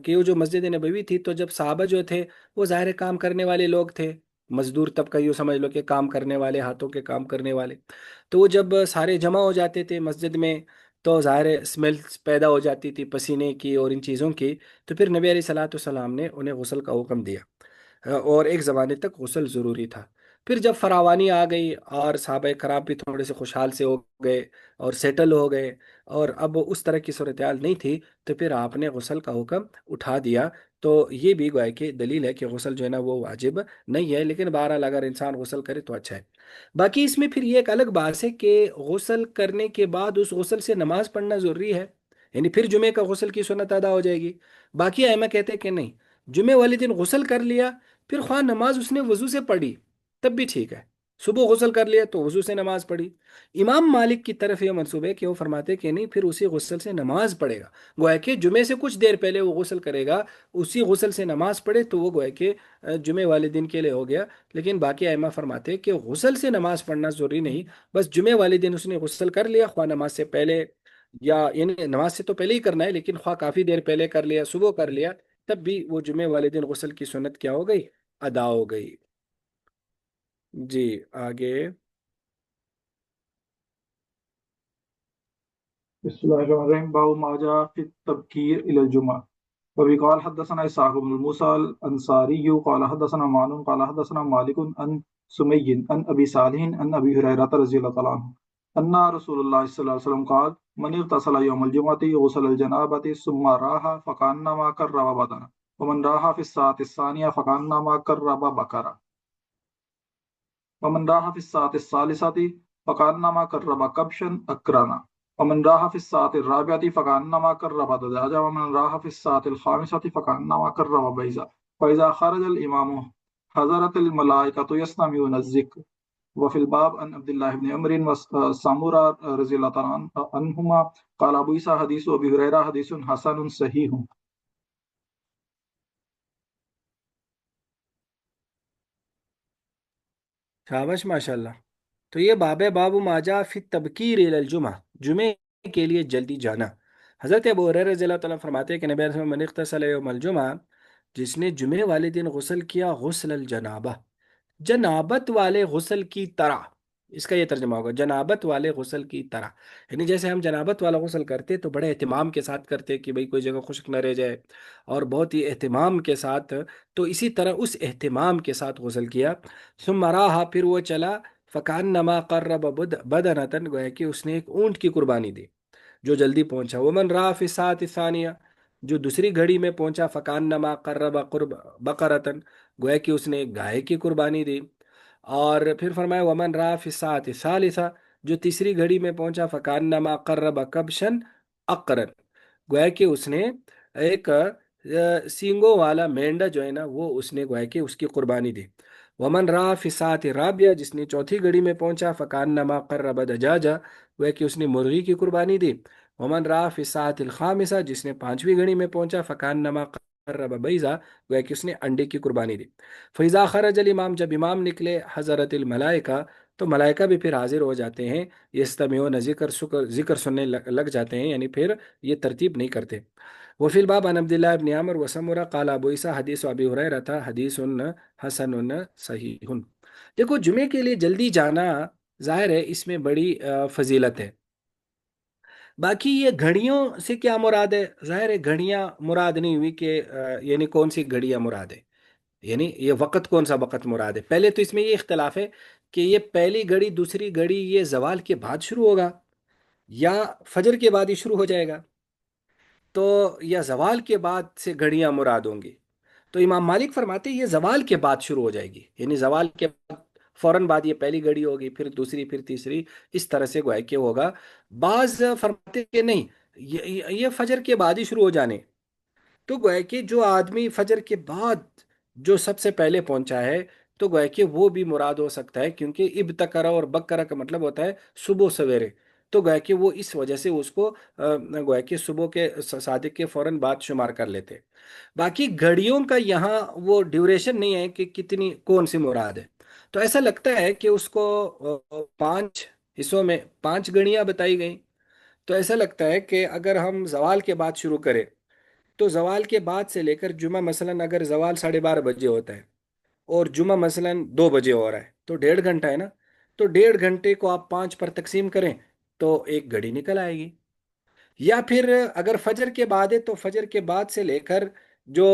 Speaker 2: کہ وہ جو مسجد نبوی تھی، تو جب صحابہ جو تھے وہ ظاہر کام کرنے والے لوگ تھے، मजदूर तबका, यूँ समझ लो कि काम करने वाले, हाथों के काम करने वाले। तो वो जब सारे जमा हो जाते थे मस्जिद में, तो ज़ाहिर स्मेल्स पैदा हो जाती थी पसीने की और इन चीज़ों की। तो फिर नबी अलैहिस्सलातु वस्सलाम ने उन्हें गुस्ल का हुक्म दिया, और एक ज़माने तक गुस्ल ज़रूरी था। फिर जब फरावानी आ गई और सहाबा कराम भी थोड़े से खुशहाल से हो गए और सेटल हो गए, और अब उस तरह की सूरत हाल नहीं थी, तो फिर आपने गुस्ल का हुक्म उठा दिया। तो ये भी गोया कि दलील है कि गुस्ल जो है ना वो वाजिब नहीं है, लेकिन बहरहाल अगर इंसान गुस्ल करे तो अच्छा है। बाकी इसमें फिर ये एक अलग बात है कि गुस्ल करने के बाद उस गुस्ल से नमाज पढ़ना ज़रूरी है, यानी फिर जुमे का गुस्ल की सुन्नत अदा हो जाएगी। बाकी अइमा कहते हैं कि नहीं, जुमे वाले दिन गुस्ल कर लिया, फिर ख्वाह नमाज उसने वजू से पढ़ी तब भी ठीक है। सुबह गुस्ल कर लिया तो वजू से नमाज पढ़ी। इमाम मालिक की तरफ यह मंसूब है कि वो फरमाते कि नहीं, फिर उसी गुस्ल से नमाज पढ़ेगा। गोया कि जुमे से कुछ देर पहले वो गुस्ल करेगा, उसी गुस्ल से नमाज पढ़े तो वो गोया कि जुमे वाले दिन के लिए हो गया। लेकिन बाकी अइमा फरमाते हैं कि गुस्ल से नमाज पढ़ना जरूरी नहीं, बस जुमे वाले दिन उसने गुस्ल कर लिया, ख्वाह नमाज से पहले या यानी नमाज से तो पहले ही करना है, लेकिन ख्वाह काफ़ी देर पहले कर लिया, सुबह कर लिया, तब भी वो जुमे वाले दिन गुस्ल की सुन्नत क्या हो गई, अदा हो गई। जी, आगे।
Speaker 1: बिस्मिल्लाहिर्रहमानिर्रहीम। बाबु मा जा फी तबकीर इलल जुमा। वबी क़ाल हद्दसना इसहाक़ इब्नुल मूसा अल अंसारी क़ाल हद्दसना मानून क़ाल हद्दसना मालिकुन अन सुमय्यिन अन अबी सालिहिन अन अबी हुरैरा रज़ियल्लाहु तआला अन्हु अन्ना रसूलुल्लाह सल्लल्लाहु अलैहि वसल्लम क़ाल मन इग़तसला यौमल जुमअति गुस्ल अल जनाबति सुम्मा राहा फ़कअन्नमा कर्रब बदना वमन राहा फ़ी अस्साअति अस्सानिया फ़कअन्नमा कर्रब बकरा वमन राहा फ़ी अस्साअति अस्सालिसति फ़कअन्नमा कर्रब कब्शन अकरना वमन राहा फ़ी अस्साअति अर्राबिअति फ़कअन्नमा कर्रब दजाजा वमन राहा फ़ी अस्साअति अल-ख़ामिसति फ़कअन्नमा कर्रब बैज़ा फ़इज़ा ख़रजल इमामु हज़रतिल मलाइकतु यस्तमिऊन अज़्ज़िक्र वफ़िल बाब अन अब्दुल्लाह इब्न अम्र व समूरा रज़ियल्लाहु तआला अन्हुमा क़ाल अबू ईसा हदीसु अबी हुरैरा हदीसुन हसनुन सहीहुन।
Speaker 2: शाबाश माशाल्लाह। तो ये बाब है, बाबू माजा फी तबकीर इलल जुमा, जुमे के लिए जल्दी जाना। हज़रत अबू हुरैरा रज़ियल्लाहु ताला फरमाते हैं कि नबी अलैहि वसल्लम, मन इग़तसल यौमल जुमा, जिसने जुमे वाले दिन गुस्ल किया, गुस्ल अल जनाबा, जनाबत वाले गुस्ल की तरह। इसका ये तर्जुमा होगा, जनाबत वाले गुस्ल की तरह। यानी जैसे हम जनाबत वाला गुस्ल करते तो बड़े एहतिमाम के साथ करते कि भाई कोई जगह खुश्क न रह जाए, और बहुत ही एहतिमाम के साथ। तो इसी तरह उस एहतिमाम के साथ गुस्ल किया। सुम्मा राहा, फिर वो चला, फ़कान नमा कर्रब बदनतन, गोया कि उसने एक ऊँट की कुर्बानी दी जो जल्दी पहुंचा। वमन रहा फिसात सानिया, जो दूसरी घड़ी में पहुंचा, फ़कान नमा कर्रब कुर्ब बकरतन, गोया कि उसने एक गाय की कुर्बानी दी। और फिर फरमाया वमन रहा फिसात सालिसा, जो तीसरी घड़ी में पहुंचा, फ़कान नमा कर्रब कब्शन अकरन, गोया कि उसने एक सींगों वाला मेंढा जो है ना वो उसने गोया कि उसकी कुर्बानी दी। वमन रहा फिसात राबिया, जिसने चौथी घड़ी में पहुंचा, फ़कान नमा कर्रब दजाजा, गोया कि उसने मुर्गी की कुर्बानी दी। वमन रहा फिसात खामिसा, जिसने पांचवी घड़ी में पहुंचा, फ़कान नमा कर्रब बैज़ा, गोया कि उसने अंडे की कुर्बानी दी। फ़ैज़ा खरजल इमाम, जब इमाम निकले, हज़रतिल मलाइका, तो मलाइका भी फिर हाजिर हो जाते हैं। यस्तमिऊन ज़िक्र सुनने लग जाते हैं, यानी फिर ये तरतीब नहीं करते। वफ़िल बाब अन अब्दुल्लाह इब्न अमर वसमुरा क़ाल अबू ईसा हदीस अबी हुरैरा था हदीसुन हसनुन सहीहुन। देखो, जुमे के लिए जल्दी जाना, जाहिर है इसमें बड़ी फजीलत है। बाकी ये घड़ियों से क्या मुराद है, जाहिर है घड़ियां मुराद नहीं हुई कि यानी कौन सी घड़ियां मुराद है, यानी ये वक़्त कौन सा वक़्त मुराद है। पहले तो इसमें ये इख्तलाफ है कि ये पहली घड़ी दूसरी घड़ी ये जवाल के बाद शुरू होगा या फजर के बाद ही शुरू हो जाएगा, तो या जवाल के बाद से घड़ियां मुराद होंगी। तो इमाम मालिक फरमाते हैं ये जवाल के बाद शुरू हो जाएगी, यानी जवाल के बाद फौरन बाद ये पहली घड़ी होगी, फिर दूसरी, फिर तीसरी, इस तरह से गोया कि होगा। बाज फरमाते हैं कि नहीं, ये फजर के बाद ही शुरू हो जाने। तो गोया कि जो आदमी फजर के बाद जो सबसे पहले पहुंचा है, तो गोया कि वो भी मुराद हो सकता है, क्योंकि इब्तकरा और बकरा का मतलब होता है सुबह सवेरे। तो गोया कि वो इस वजह से उसको गोया कि सुबह के सादिक के फौरन बाद शुमार कर लेते हैं। बाकी घड़ियों का यहाँ वो ड्यूरेशन नहीं है कि कितनी कौन सी मुराद है। तो ऐसा लगता है कि उसको पांच हिस्सों में पांच घड़ियां बताई गई। तो ऐसा लगता है कि अगर हम जवाल के बाद शुरू करें, तो जवाल के बाद से लेकर जुमा, मसलन अगर जवाल 12:30 बजे होता है, और जुमा मसलन 2 बजे हो रहा है, तो 1.5 घंटा है ना। तो 1.5 घंटे को आप 5 पर तकसीम करें तो एक घड़ी निकल आएगी। या फिर अगर फजर के बाद है तो फजर के बाद से लेकर जो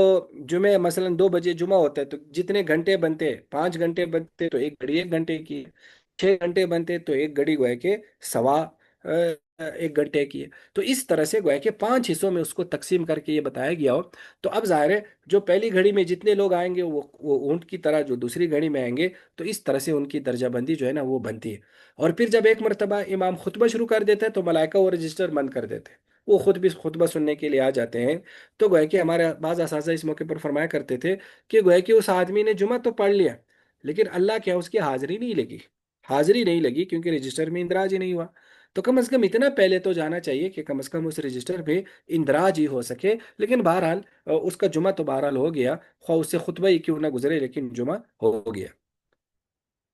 Speaker 2: जुमे मसलन 2 बजे जुमा होता है, तो जितने घंटे बनते हैं, 5 घंटे बनते तो एक घड़ी 1 घंटे की है। 6 घंटे बनते तो एक घड़ी गोया के सवा 1 घंटे की है। तो इस तरह से गोया के 5 हिस्सों में उसको तकसीम करके ये बताया गया हो। तो अब जाहिर है जो पहली घड़ी में जितने लोग आएंगे वो ऊंट की तरह जो दूसरी घड़ी में आएंगे, तो इस तरह से उनकी दर्जाबंदी जो है ना वो बनती है। और फिर जब एक मरतबा इमाम खुतबा शुरू कर देते हैं तो मलाइका वो रजिस्टर बंद कर देते हैं, वो खुद भी खुतबा सुनने के लिए आ जाते हैं। तो गोया कि हमारे बाज़ असातिज़ा इस मौके पर फरमाया करते थे कि गोया कि उस आदमी ने जुमा तो पढ़ लिया, लेकिन अल्लाह के यहाँ उसकी हाजिरी नहीं लगी। हाजिरी नहीं लगी क्योंकि रजिस्टर में इंदराज ही नहीं हुआ। तो कम से कम इतना पहले तो जाना चाहिए कि कम से कम उस रजिस्टर पे इंदराज ही हो सके। लेकिन बहरहाल उसका जुमा तो बहरहाल हो गया, ख्वाह उससे खुतबा ही क्यों ना गुजरे, लेकिन जुमा हो गया।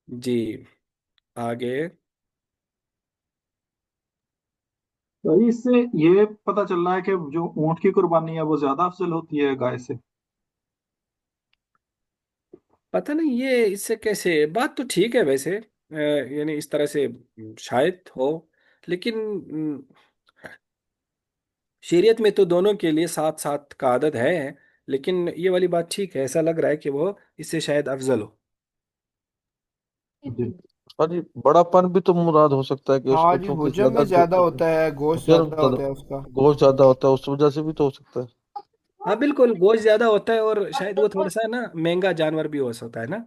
Speaker 2: जी, आगे।
Speaker 1: तो इससे ये पता चल रहा है कि जो ऊंट की कुर्बानी है वो ज्यादा अफजल होती है गाय से।
Speaker 2: पता नहीं ये इससे कैसे, बात तो ठीक है वैसे, यानी इस तरह से शायद हो, लेकिन शरीयत में तो दोनों के लिए साथ साथ का आदत है। लेकिन ये वाली बात ठीक है, ऐसा लग रहा है कि वो इससे शायद अफजल हो।
Speaker 1: जी।
Speaker 3: हाँ जी, बड़ापन भी तो मुराद हो सकता है कि
Speaker 4: हाँ
Speaker 3: उसको
Speaker 4: जी,
Speaker 3: चूंकि
Speaker 4: हजम
Speaker 3: ज्यादा
Speaker 4: में ज्यादा होता है, गोश्त
Speaker 3: फिर
Speaker 4: ज्यादा होता है उसका।
Speaker 3: गोश्त ज्यादा होता है, उस वजह से भी तो हो सकता है।
Speaker 2: हाँ बिल्कुल, गोश्त ज्यादा होता है और शायद वो थोड़ा सा ना महंगा जानवर भी हो सकता है ना।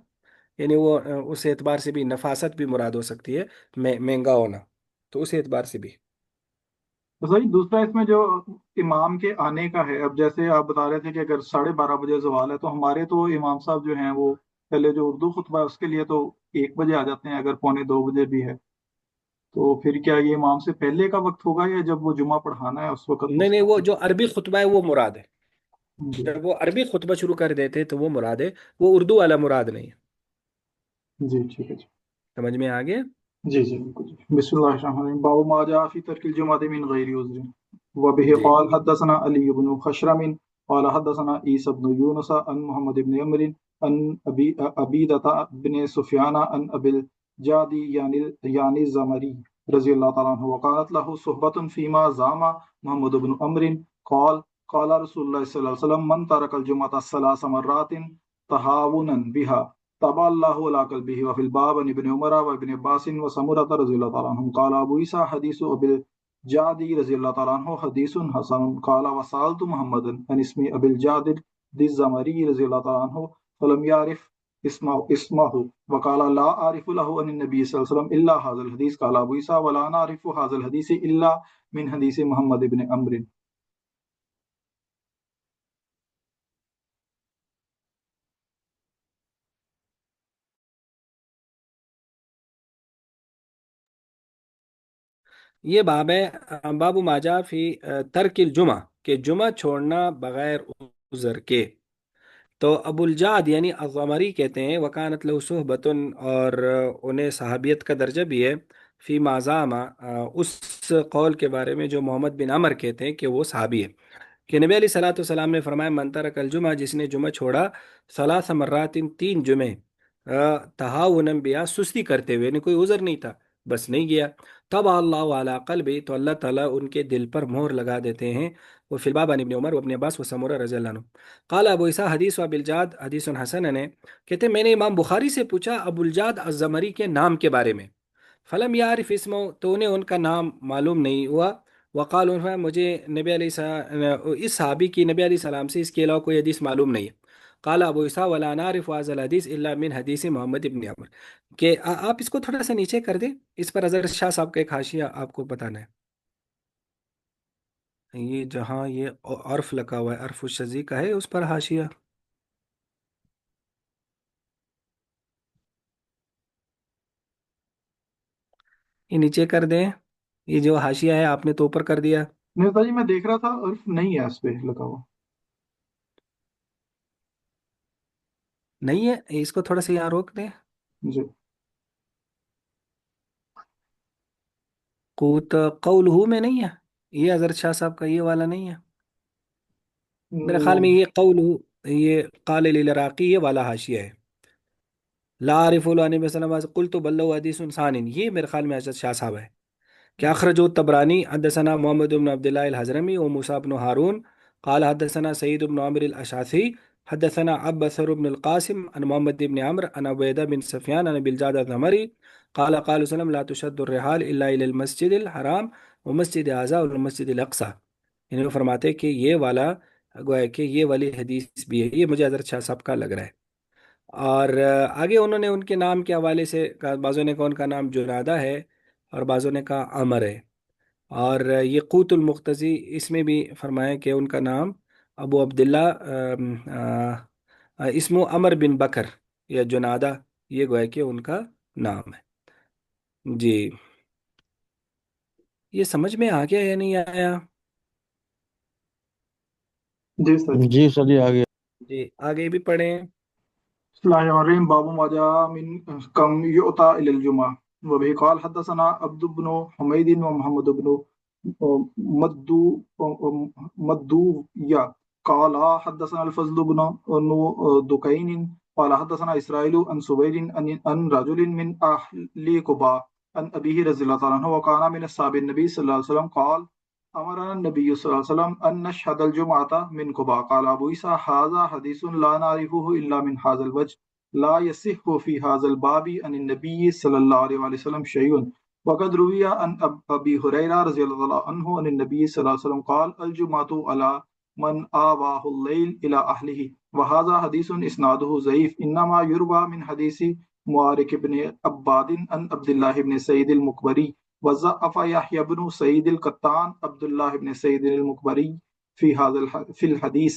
Speaker 2: यानी वो उस एतबार से भी नफासत भी मुराद हो सकती है, महंगा होना, तो उस एतबार से भी।
Speaker 1: तो सही, दूसरा इसमें जो इमाम के आने का है, अब जैसे आप बता रहे थे कि अगर 12:30 बजे जवाल है, तो हमारे तो इमाम साहब जो हैं वो पहले जो उर्दू खुतबा है उसके लिए तो 1 बजे आ जाते हैं, अगर 1:45 भी है। तो फिर क्या ये इमाम से पहले का वक्त होगा, या जब वो जुमा पढ़ाना है उस वक्त
Speaker 2: नहीं नहीं,
Speaker 1: उसका?
Speaker 2: वो जो अरबी खुतबा है वो मुराद है।
Speaker 1: जी।
Speaker 2: जब वो अरबी खुतबा शुरू कर देते तो वो मुराद है, वो उर्दू वाला मुराद नहीं है।
Speaker 1: जी ठीक है जी।
Speaker 2: समझ में आ गया।
Speaker 1: जी जी बिल्कुल जी। बिस्मिल्लाहिर्रहमानिर्रहीम। बाबू मा जा फी तर्किल जुमाअति मिन गैरि उज़्रिन व बिही
Speaker 2: जी
Speaker 1: क़ाल हद्दसना अली इब्न खशरम क़ाल हद्दसना ईसा इब्न यूनुस अन मुहम्मद इब्न अम्र अन अबीदता इब्न सुफयान अन अबिल जादी यानी ज़मरी रज़ी अल्लाह तआला अन्हु व कानत लहु सुहबतुन फीमा ज़ामा मुहम्मद इब्न अम्र क़ाल क़ाल रसूलुल्लाह सल्लल्लाहु अलैहि वसल्लम मन तरकल जुमअता सलास मर्रातिन तहावुनन बिहा तबा अल्लाहु अला कल्बिही व फिल बाब अन इब्न उमर व इब्न अब्बास व समुरत रज़ियल्लाहु तआला अन्हुम क़ाल अबू ईसा हदीसु अबिल जादी रज़ियल्लाहु तआला अन्हु हदीसुन हसन क़ाल व सअलतु मुहम्मदन अन इस्मी अबिल जादिद दिज़मरी रज़ियल्लाहु तआला अन्हु फलम यारिफ इसमहु व क़ाल ला आरिफु लहु अन नबी सल्लल्लाहु अलैहि वसल्लम इल्ला हाज़ल हदीस क़ाल अबू ईसा व ला नारिफु हाज़ल हदीस इल्ला मिन हदीस मुहम्मद इब्न अम्र।
Speaker 2: ये बाब है, बाबू माजा फी तर्किल जुमा, के जुमा छोड़ना बगैर उज़र के। तो अबुलजाद यानी अज़मरी कहते हैं, वकानत लहु सुहबतुन, और उन्हें सहाबियत का दर्जा भी है। फ़ी माज़ामा, उस कौल के बारे में जो मोहम्मद बिन अमर कहते हैं कि वो सहाबी है, कि नबी अलैहि सलाम ने फरमाया मन तरकल जुमा, जिसने जुमा छोड़ा, सलास मर्रातिन, 3 जुमे, तहावुनन बिहा, सुस्ती करते हुए, यानी कोई उज़र नहीं था, बस नहीं गया। तब अल्लाह अला क़ल्बी, तो अल्लाह ताला उनके दिल पर मोहर लगा देते हैं। वो फिलबाब अन इब्न उमर व इब्न अब्बास व समूरा रज़ियल्लाहु अन्हु। क़ाल अबू ईसा हदीस व बिलजाद हदीस हसन ने, कहते मैंने इमाम बुखारी से पूछा अबुलजाद अज़मरी के नाम के बारे में। फलम यारिफ इसमो, तो उन्हें उनका नाम मालूम नहीं हुआ। वक़ाल, उन्होंने मुझे इस सहाबी की नबी अलैहि सलाम से इसके अलावा कोई हदीस मालूम नहीं है। काला अबू इसा वला नारिफ हाज़ल हदीस इल्ला मिन हदीस मोहम्मद इब्न अमर, कि आप इसको थोड़ा सा नीचे कर दें, इस पर अजहर शाह साहब का एक हाशिया आपको बताना है। ये जहाँ ये अर्फ लगा हुआ है, अर्फ शजी का है, उस पर हाशिया। ये नीचे कर दें, ये जो हाशिया है आपने तो ऊपर कर दिया।
Speaker 1: नेताजी मैं देख रहा था, अर्फ नहीं है इस पे लगा हुआ।
Speaker 2: नहीं है, इसको थोड़ा सा यहाँ रोक दें।
Speaker 1: जी।
Speaker 2: कूत कौलहू में नहीं है, ये हजरत शाह साहब का ये वाला नहीं है मेरे ख्याल में।
Speaker 1: नहीं।
Speaker 2: ये कौलहू, ये काल लिल इराक़ी, ये वाला हाशिया है। لا عارف الانی وسلم قلت بل حدیث ثان، یہ میرے خیال میں حضرت شاہ صاحب ہے کہ اخرج الطبرانی حدثنا محمد بن عبد الله الحزرمي وموسى بن هارون قال حدثنا سعيد بن عمرو الاشعثي حدثنا عبثر بن القاسم عن محمد بن عمرو عن عبيده بن سفيان عن ابي الجعد الثمري قال وسلم لا تشد الرحال الا الى المسجد الحرام ومسجد هذا والمسجد الاقصى، یعنی وہ فرماتے ہیں کہ یہ والا گویا کہ یہ والی حدیث بھی ہے، یہ مجھے حضرت شاہ صاحب کا لگ رہا ہے۔ اور آگے انہوں نے ان کے نام کے حوالے سے کہا، بعضوں نے کہا ان کا نام جنادہ ہے اور بعضوں نے کہا عمر ہے، اور یہ قوت المقتضی اس میں بھی فرمایا کہ ان کا نام ابو عبداللہ اسمو عمر بن بکر یا جنادہ، یہ گویا کہ ان کا نام ہے۔ جی، یہ سمجھ میں آ گیا یا نہیں آیا؟
Speaker 1: جی سر۔
Speaker 3: جی سر یہ آ گیا۔
Speaker 2: جی آگے بھی پڑھیں۔
Speaker 1: بسم الله الرحمن الرحيم باب ما جاء من كم يؤتى إلى الجمعة وبه قال حدثنا عبد بن حميد ومحمد بن مدوية قال حدثنا الفضل بن دكين قال حدثنا إسرائيل عن سويد عن رجل من أهل قباء عن أبيه رضي الله عنه وكان من أصحاب النبي صلى الله عليه وسلم قال أمرنا النبي صلى الله عليه وسلم أن نشهد الجمعة من قباء قال أبو عيسى هذا حديث لا نعرفه إلا من هذا الوجه لا يصح في هذا الباب عن النبي صلى الله عليه وسلم شيء وقد روي عن أبي هريرة رضي الله عنه عن النبي صلى الله عليه وسلم قال الجمعة على من آواه الليل إلى أهله وهذا حديث إسناده ضعيف إنما يروى من حديث معارك بن عباد عن عبد الله بن سعيد المقبري وضعف يحيى بن سعيد القطان عبد الله بن سعيد المقبري في الحديث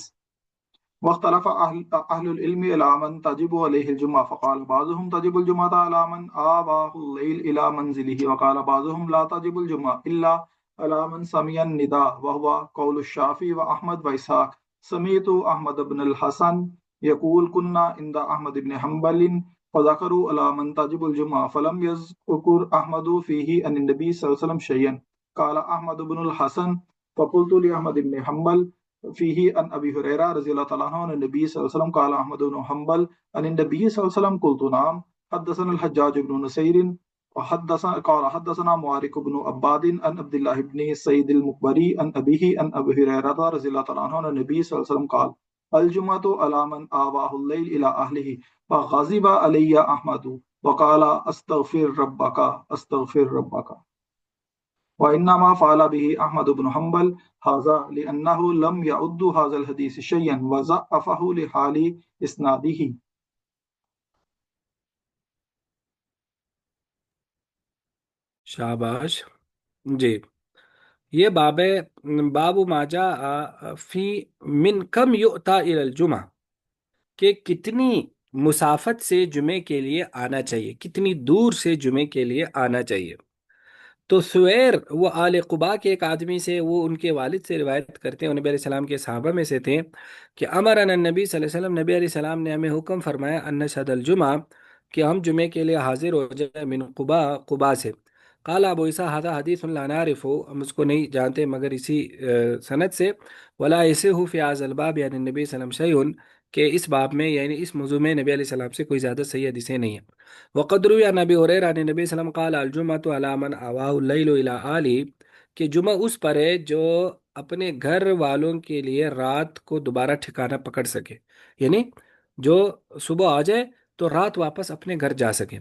Speaker 1: واختلف أهل العلم إلى من تجب عليه الجمعة فقال بعضهم تجب الجمعة على من آواه الليل إلى منزله وقال بعضهم لا تجب الجمعة إلا على من سمع النداء وهو قول الشافعي وأحمد وإسحاق سمعت أحمد بن الحسن يقول كنا عند أحمد بن حنبل فذكروا على من تجب الجمعة فلم يذكر أحمد فيه عن النبي صلى الله عليه وسلم شيئا قال أحمد بن الحسن فقلت لأحمد بن حنبل فيه عن أبي هريرة رضي الله تعالى عنه عن النبي صلى الله عليه وسلم قال أحمد بن حنبل عن النبي صلى الله عليه وسلم قلت نعم حدثنا الحجاج بن نصير قال حدثنا معارك بن عباد عن عبد الله بن سعيد المقبري عن أبيه عن أبي هريرة رضي الله تعالى عنه عن النبي صلى الله عليه وسلم قال الجمعة على من آواه الليل إلى أهله فغضب علي أحمد وقال أستغفر ربك وإنما فعل به أحمد بن حنبل هذا لأنه لم يعد هذا الحديث شيئا وضعفه لحال إسناده۔
Speaker 2: شاباش۔ جی، یہ باب ہے، باب ما جاء فی من کم یؤتا الی الجمعہ، کہ کتنی مسافت سے جمعے کے لیے آنا چاہیے، کتنی دور سے جمعے کے لیے آنا چاہیے۔ تو سویر وہ آل قبا کے ایک آدمی سے، وہ ان کے والد سے روایت کرتے ہیں، نبی علیہ السلام کے صحابہ میں سے تھے، کہ امرنا النبی صلی اللہ علیہ وسلم، نبی علیہ السلام نے ہمیں حکم فرمایا ان نشهد الجمعہ، کہ ہم جمعے کے لیے حاضر ہو جائیں، من قبا، قبا سے۔ قال ابو عیسیٰ هذا حدیث لا نعرفه، ہم اس کو نہیں جانتے مگر اسی سند سے، ولا يصح في هذا الباب يعني النبي صلی اللہ علیہ وسلم شيء، کہ اس باب میں یعنی اس موضوع میں نبی علیہ السلام سے کوئی زیادہ صحیح حدیثیں نہیں ہیں۔ وقد روی عن ابی ہریرہ عن نبی صلی اللہ علیہ وسلم قال الجمعۃ علی من آواہ اللیل الی اہلہ، کہ جمعہ اس پر ہے جو اپنے گھر والوں کے لیے رات کو دوبارہ ٹھکانہ پکڑ سکے، یعنی جو صبح آ جائے تو رات واپس اپنے گھر جا سکے۔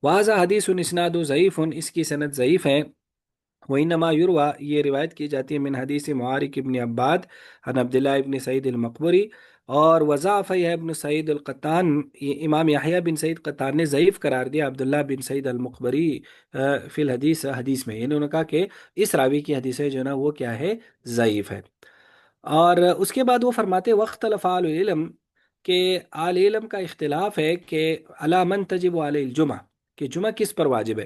Speaker 2: واذا حدیث اسناد ضعیف، اس کی سند ضعیف ہے۔ وإنما یروى، یہ روایت کی جاتی ہے، من حدیث معارک ابن عباد عن عبداللہ ابن سعید المقبری، اور وضعف یحییٰ ابن سعید القطان، یہ امام یحییٰ بن سعید قطان نے ضعیف قرار دیا عبداللہ بن سعید المقبری فی الحدیث، حدیث میں، انہوں نے کہا کہ اس راوی کی حدیث جو ہے نا وہ کیا ہے، ضعیف ہے۔ اور اس کے بعد وہ فرماتے وختلف اہل العلم، کہ اہل علم کا اختلاف ہے کہ علی من تجب علیہ الجمعہ، کہ جمعہ کس پر واجب ہے۔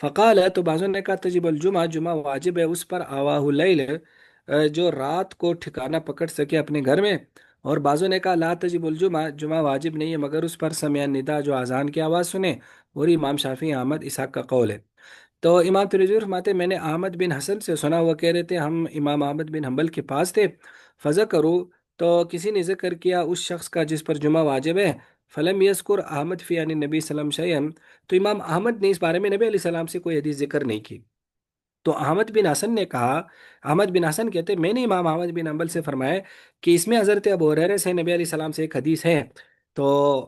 Speaker 2: فقال، تو بعضوں نے کہا تجب الجمعہ، جمعہ واجب ہے اس پر آواہ اللیل، جو رات کو ٹھکانہ پکڑ سکے اپنے گھر میں، اور بعضوں نے کہا لا تجب الجمعہ، جمعہ واجب نہیں ہے مگر اس پر سمع النداء، جو اذان کی آواز سنے، اور امام شافعی احمد اسحاق کا قول ہے۔ تو امام ترمذی فرماتے میں نے احمد بن حسن سے سنا، وہ کہہ رہے تھے ہم امام احمد بن حنبل کے پاس تھے، فذکروا، تو کسی نے ذکر کیا اس شخص کا جس پر جمعہ واجب ہے، फलम यस्कुर अहमद फ़ी अन नबी सल्लम शयन, तो इमाम अहमद ने इस बारे में नबी अलैहि सलाम से कोई हदीस जिक्र नहीं की। तो अहमद बिन हसन ने कहा, अहमद बिन हसन कहते मैंने इमाम अहमद बिन हंबल से फरमाया कि इसमें हज़रत अबू हुरैरा से नबी अलैहि सलाम से एक हदीस है। तो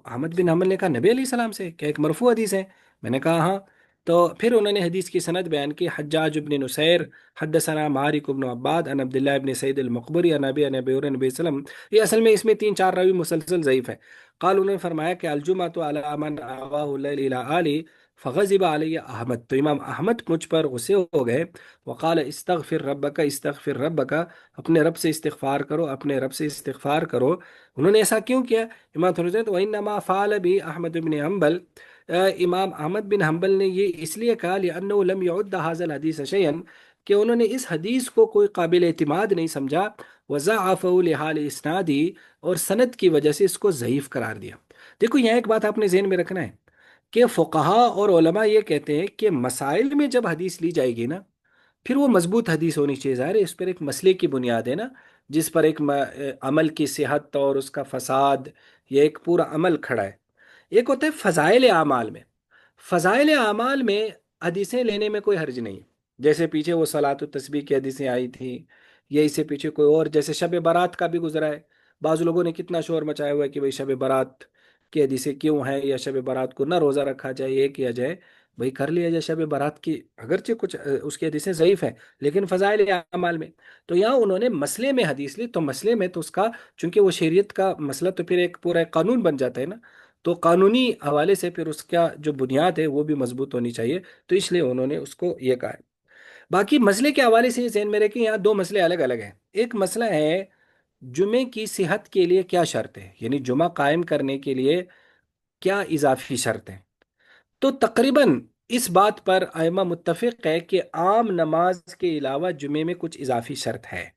Speaker 2: अहमद बिन हंबल ने कहा नबी अलैहि सलाम से क्या एक मरफू हदीस है? मैंने कहा हाँ। तो फिर उन्होंने हदीस की सनद बयान की, हज्जाज इब्न नुसैर हदसना मारिक इब्न अब्बाद अन अब्दुल्लाह इब्न सईद अल-मक़बरी अन अबी अन अबी हुरैरा नबी सल्लम। ये असल में इसमें तीन चार रावी मुसलसल ज़ईफ़ है। काल उन्होंने फरमाया कि अलजुमा तो अला मन आवाहु लैल इला आली फ़ग़ज़िब अलैहि अहमद, तो इमाम अहमद मुझ पर गुस्से हो गए। वक़ाल इस्तग़फ़िर रब्बका, अपने रब से इस्तिग़फ़ार करो, अपने रब से इस्तिग़फ़ार करो। उन्होंने ऐसा क्यों किया? इमाम थोड़ी तो वइन्नमा फ़अल बि अहमद बिन हम्बल, इमाम अहमद बिन हम्बल ने ये इसलिए कहा लिअन्नहु लम यउद्द हाज़ल हदीस शयअन, कि उन्होंने इस हदीस को कोई काबिल एतिमाद नहीं समझा। वज़अफ़हु लिहाल इस्नादी, और सनद की वजह से इसको ज़ईफ़ करार दिया। देखो यहाँ एक बात आपने ज़हन में रखना है कि फ़ुक़हा और उलमा ये कहते हैं कि मसाइल में जब हदीस ली जाएगी ना, फिर वो मजबूत हदीस होनी चाहिए। ज़ाहिर है इस पर एक मसले की बुनियाद है ना, जिस पर एक अमल की सेहत और उसका फसाद, ये एक पूरा अमल खड़ा है। एक होता है फ़ज़ाइल आमाल में। फ़ज़ाइल आमाल में हदीसें लेने में कोई हर्ज नहीं है। जैसे पीछे वो सलात व तस्बीह की हदीसें आई थी, या इससे पीछे कोई और, जैसे शब बारात का भी गुजरा है। बाज़ लोगों ने कितना शोर मचाया हुआ है कि भाई शब बारात की हदीसें क्यों हैं, या शब बारात को ना रोज़ा रखा जाए, ये किया जाए। भाई कर लिया जाए शब बारात की, अगरचे कुछ उसकी हदीसें ज़ईफ़ हैं, लेकिन फ़ज़ाइल आमाल में। तो यहाँ उन्होंने मसले में हदीस ली, तो मसले में तो उसका, चूंकि वो शरीयत का मसला तो फिर एक पूरा एक कानून बन जाता है ना, तो कानूनी हवाले से फिर उसका जो बुनियाद है वो भी मजबूत होनी चाहिए। तो इसलिए उन्होंने उसको ये कहा है। बाकी मसले के हवाले से ये ज़हन में रखें, यहाँ दो मसले अलग अलग हैं। एक मसला है जुमे की सेहत के लिए क्या शर्त है, यानी जुमा कायम करने के लिए क्या इजाफी शर्त है। तो तकरीबन इस बात पर अइमा मुत्तफिक है कि आम नमाज के अलावा जुमे में कुछ इजाफी शर्त है।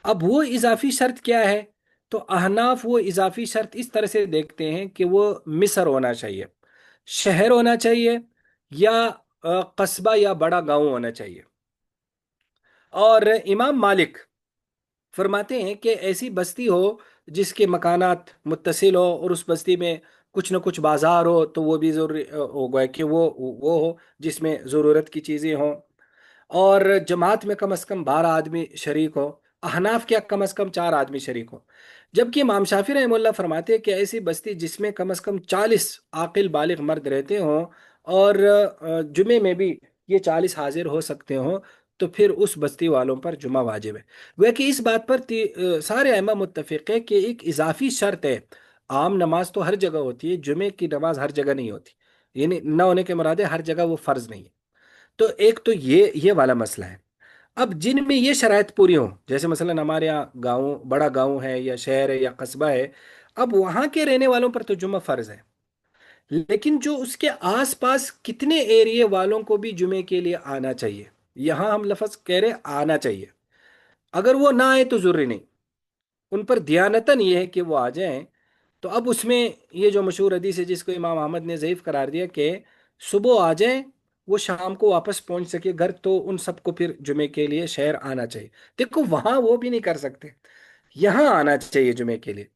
Speaker 2: अब वो इजाफी शर्त क्या है? तो अहनाफ वो इजाफी शर्त इस तरह से देखते हैं कि वो मिस्र होना चाहिए, शहर होना चाहिए, या कस्बा या बड़ा गांव होना चाहिए। और इमाम मालिक फरमाते हैं कि ऐसी बस्ती हो जिसके मकानात मुत्तसिल हो, और उस बस्ती में कुछ न कुछ बाजार हो, तो वो भी जरूरी हो गया कि वो हो जिसमें ज़रूरत की चीज़ें हों। और जमात में कम से कम 12 आदमी शरीक हो। अहनाफ क्या कम से कम 4 आदमी शरीक हो। जबकि इमाम शाफी रहमतुल्लाह फरमाते हैं कि ऐसी बस्ती जिसमें कम से कम 40 आकिल बालिग मर्द रहते हों, और जुमे में भी ये 40 हाजिर हो सकते हों, तो फिर उस बस्ती वालों पर जुमा वाजिब है। वह कि इस बात पर सारे अइम्मा मुत्तफिक है कि एक इजाफी शर्त है। आम नमाज तो हर जगह होती है, जुमे की नमाज हर जगह नहीं होती, यानी न होने के मुराद है हर जगह वो फर्ज नहीं है। तो एक तो ये वाला मसला है। अब जिनमें ये शराइत पूरी हो, जैसे मसलन हमारे यहाँ गाँव, बड़ा गाँव है या शहर है या कस्बा है, अब वहाँ के रहने वालों पर तो जुमा फर्ज है। लेकिन जो उसके आसपास कितने एरिया वालों को भी जुमे के लिए आना चाहिए, यहाँ हम लफ्ज कह रहे आना चाहिए। अगर वो ना आए तो जरूरी नहीं, उन पर दियानतन ये है कि वो आ जाएं। तो अब उसमें ये जो मशहूर हदीस है जिसको इमाम अहमद ने ज़ईफ करार दिया कि सुबह आ जाएं, वो शाम को वापस पहुंच सके घर, तो उन सबको फिर जुमे के लिए शहर आना चाहिए। देखो वहां वो भी नहीं कर सकते, यहाँ आना चाहिए जुमे के लिए।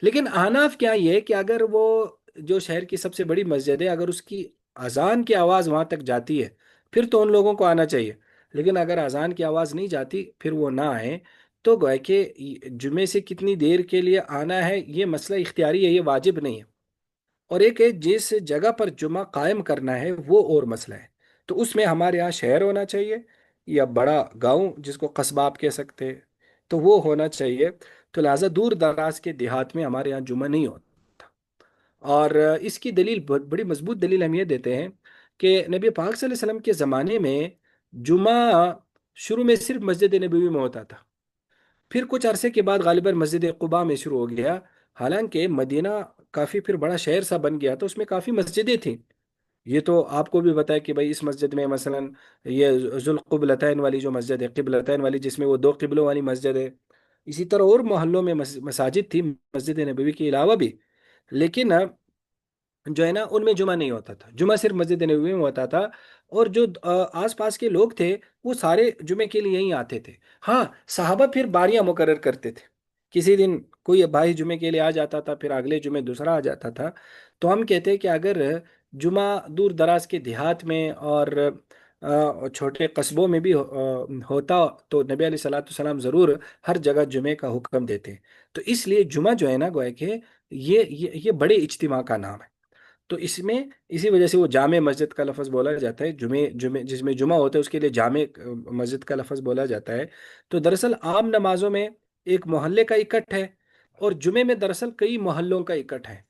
Speaker 2: लेकिन अहनाफ क्या ये कि अगर वो जो शहर की सबसे बड़ी मस्जिद है, अगर उसकी अजान की आवाज़ वहां तक जाती है, फिर तो उन लोगों को आना चाहिए। लेकिन अगर अजान की आवाज़ नहीं जाती, फिर वो ना आए। तो गोया कि जुमे से कितनी देर के लिए आना है ये मसला इख्तियारी है, ये वाजिब नहीं है। और एक है जिस जगह पर जुमा कायम करना है वो और मसला है। तो उसमें हमारे यहाँ शहर होना चाहिए, या बड़ा गांव जिसको कस्बा आप कह सकते हैं, तो वो होना चाहिए। तो लिहाजा दूर दराज के देहात में हमारे यहाँ जुमा नहीं होता। और इसकी दलील बड़ी मजबूत दलील हम ये देते हैं कि नबी पाक सल्लल्लाहु अलैहि वसल्लम के ज़माने में जुमा शुरू में सिर्फ मस्जिद नबवी में होता था। फिर कुछ अरसे के बाद गालिबन मस्जिद कुबा में शुरू हो गया। हालांकि मदीना काफ़ी फिर बड़ा शहर सा बन गया, तो उसमें काफ़ी मस्जिदें थी। ये तो आपको भी बताया कि भाई इस मस्जिद में मसलन ये जुल क़ुबलतैन वाली जो मस्जिद है, क़िबलतैन वाली, जिसमें वो दो क़िबलों वाली मस्जिद है। इसी तरह और मोहल्लों में मसाजिद थी मस्जिद नबवी के अलावा भी। लेकिन जो है ना उनमें जुमा नहीं होता था, जुमा सिर्फ मस्जिद नबवी में होता था। और जो आस पास के लोग थे वो सारे जुमे के लिए यहीं आते थे। हाँ, सहाबा फिर बारियां मुकर्रर करते थे किसी दिन कोई भाई जुमे के लिए आ जाता था, फिर अगले जुमे दूसरा आ जाता था। तो हम कहते हैं कि अगर जुमा दूर दराज के देहात में और छोटे कस्बों में भी होता, तो नबी अलैहिस्सलाम ज़रूर हर जगह जुमे का हुक्म देते। तो इसलिए जुमा जो है ना, गोया कि ये बड़े इज्तिमा का नाम है। तो इसमें इसी वजह से वो जामे मस्जिद का लफ्ज़ बोला जाता है। जुमे जुमे जिसमें जुमा होता है उसके लिए जामे मस्जिद का लफ्ज़ बोला जाता है। तो दरअसल आम नमाजों में एक मोहल्ले का इकट्ठ है, और जुमे में दरअसल कई मोहल्लों का इकट्ठ है।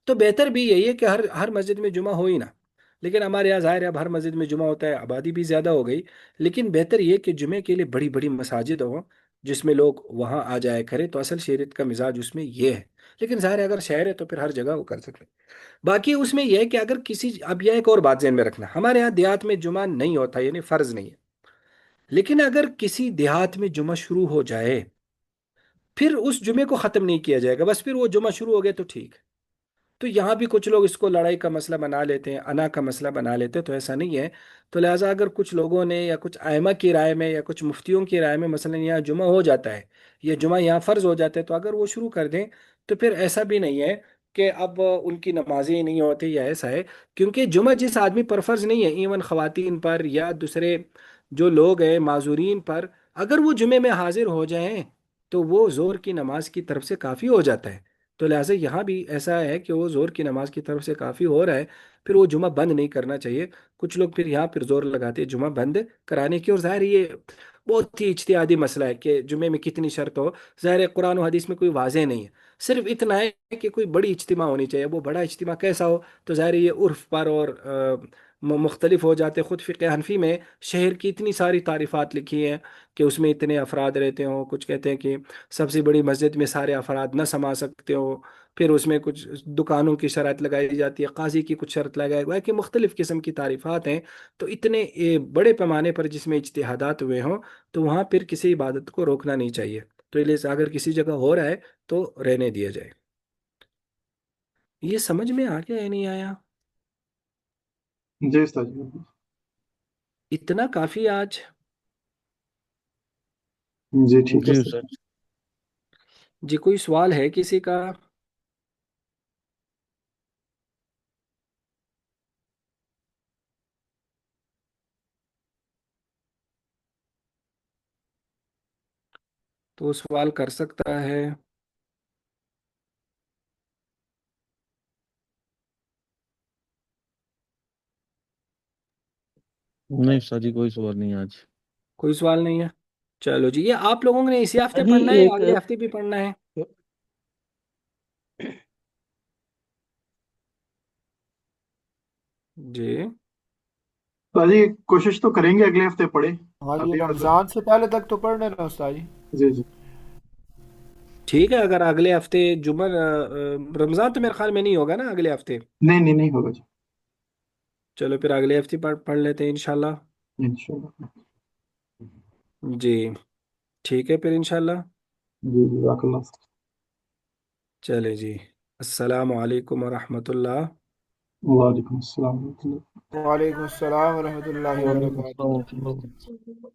Speaker 2: तो बेहतर भी यही है कि हर हर मस्जिद में जुमा हो ही ना। लेकिन हमारे यहाँ ज़ाहिर है अब हर मस्जिद में जुमा होता है, आबादी भी ज़्यादा हो गई। लेकिन बेहतर ये कि जुमे के लिए बड़ी बड़ी मसाजिद हों जिसमें लोग वहाँ आ जाया करें। तो असल शरीयत का मिजाज उसमें ये है। लेकिन ज़ाहिर है अगर शहर है तो फिर हर जगह वो कर सकते हैं। बाकी उसमें यह है कि अगर किसी, अब यह एक और बात ध्यान में रखना, हमारे यहाँ देहात में जुमा नहीं होता, यानी फर्ज नहीं है। लेकिन अगर किसी देहात में जुमा शुरू हो जाए, फिर उस जुमे को खत्म नहीं किया जाएगा, बस फिर वो जुमा शुरू हो गया तो ठीक है। तो यहाँ भी कुछ लोग इसको लड़ाई का मसला बना लेते हैं, अना का मसला बना लेते हैं, तो ऐसा नहीं है। तो लिहाजा अगर कुछ लोगों ने या कुछ आइमा की राय में या कुछ मुफ्तियों की राय में मसलन यहाँ जुमा हो जाता है, या जुमा यहाँ फ़र्ज हो जाता है, तो अगर वो शुरू कर दें तो फिर ऐसा भी नहीं है कि अब उनकी नमाजें ही नहीं होती या ऐसा है। क्योंकि जुमा जिस आदमी पर फ़र्ज नहीं है, इवन ख़वातीन पर या दूसरे जो लोग हैं माजूरीन पर, अगर वो जुमे में हाजिर हो जाएं तो वो जोर की नमाज की तरफ से काफ़ी हो जाता है। तो लिहाजा यहाँ भी ऐसा है कि वो जोर की नमाज की तरफ से काफ़ी हो रहा है, फिर वो जुमा बंद नहीं करना चाहिए। कुछ लोग फिर यहाँ फिर जोर लगाते हैं जुमा बंद कराने की, और ज़ाहिर है ये बहुत ही इज्तिहादी मसला है कि जुमे में कितनी शर्त हो। ज़ाहिर है कुरान और हदीस में कोई वाज़ेह नहीं है, सिर्फ इतना है कि कोई बड़ी इज्तिमा होनी चाहिए। वो बड़ा इज्तिमा कैसा हो, तो ज़ाहिर है ये उर्फ पर और मुख्तलिफ हो जाते। खुद फ़िक़्ह हनफी में शहर की इतनी सारी तारीफ़ात लिखी हैं कि उसमें इतने अफराद रहते हों। कुछ कहते हैं कि सबसे बड़ी मस्जिद में सारे अफराद न समा सकते हो। फिर उसमें कुछ दुकानों की शर्त लगाई जाती है, काजी की कुछ शर्त लगाई हुआ है, कि मुख्तलिफ किस्म की तारीफ़ात हैं। तो इतने बड़े पैमाने पर जिसमें इज्तिहादात हुए हों, तो वहाँ फिर किसी इबादत को रोकना नहीं चाहिए। तो इसलिए अगर किसी जगह हो रहा है तो रहने दिया जाए। ये समझ में आ गया या नहीं आया?
Speaker 1: जी उस्ताद जी।
Speaker 2: इतना काफ़ी आज।
Speaker 1: जी ठीक है
Speaker 3: जी
Speaker 1: सर।
Speaker 3: सर।
Speaker 2: जी कोई सवाल है किसी का? तो सवाल कर सकता है।
Speaker 3: नहीं सर जी, कोई सवाल नहीं आज।
Speaker 2: कोई सवाल नहीं है। चलो जी, ये आप लोगों ने इसी हफ्ते
Speaker 3: जी
Speaker 2: पढ़ना है या
Speaker 3: एक
Speaker 2: अगले हफ्ते भी पढ़ना है? जी।
Speaker 1: उस्ताद जी कोशिश तो करेंगे अगले हफ्ते पढ़े।
Speaker 4: हाँ, ये
Speaker 1: अभी हम।
Speaker 4: रमजान से पहले तक तो पढ़ लेना उस्ताद जी।
Speaker 1: जी जी।
Speaker 2: ठीक है, अगर अगले हफ्ते रमज़ान तो मेरे ख्याल में नहीं होगा ना अगले हफ्ते।
Speaker 1: नहीं नहीं नहीं होगा जी।
Speaker 2: चलो फिर अगले हफ्ते पढ़ लेते हैं इंशाल्लाह।
Speaker 1: इंशाल्लाह।
Speaker 2: जी ठीक है फिर इंशाल्लाह।
Speaker 1: जी जज़ाकल्लाह।
Speaker 2: चले जी। अस्सलामु अलैकुम वरहमतुल्लाह।
Speaker 1: वालेकुम अस्सलाम।
Speaker 4: वालेकुम अस्सलाम वरहमतुल्लाहि
Speaker 3: वालेकुम
Speaker 4: वबरकातुहू।
Speaker 3: अस्सलाम।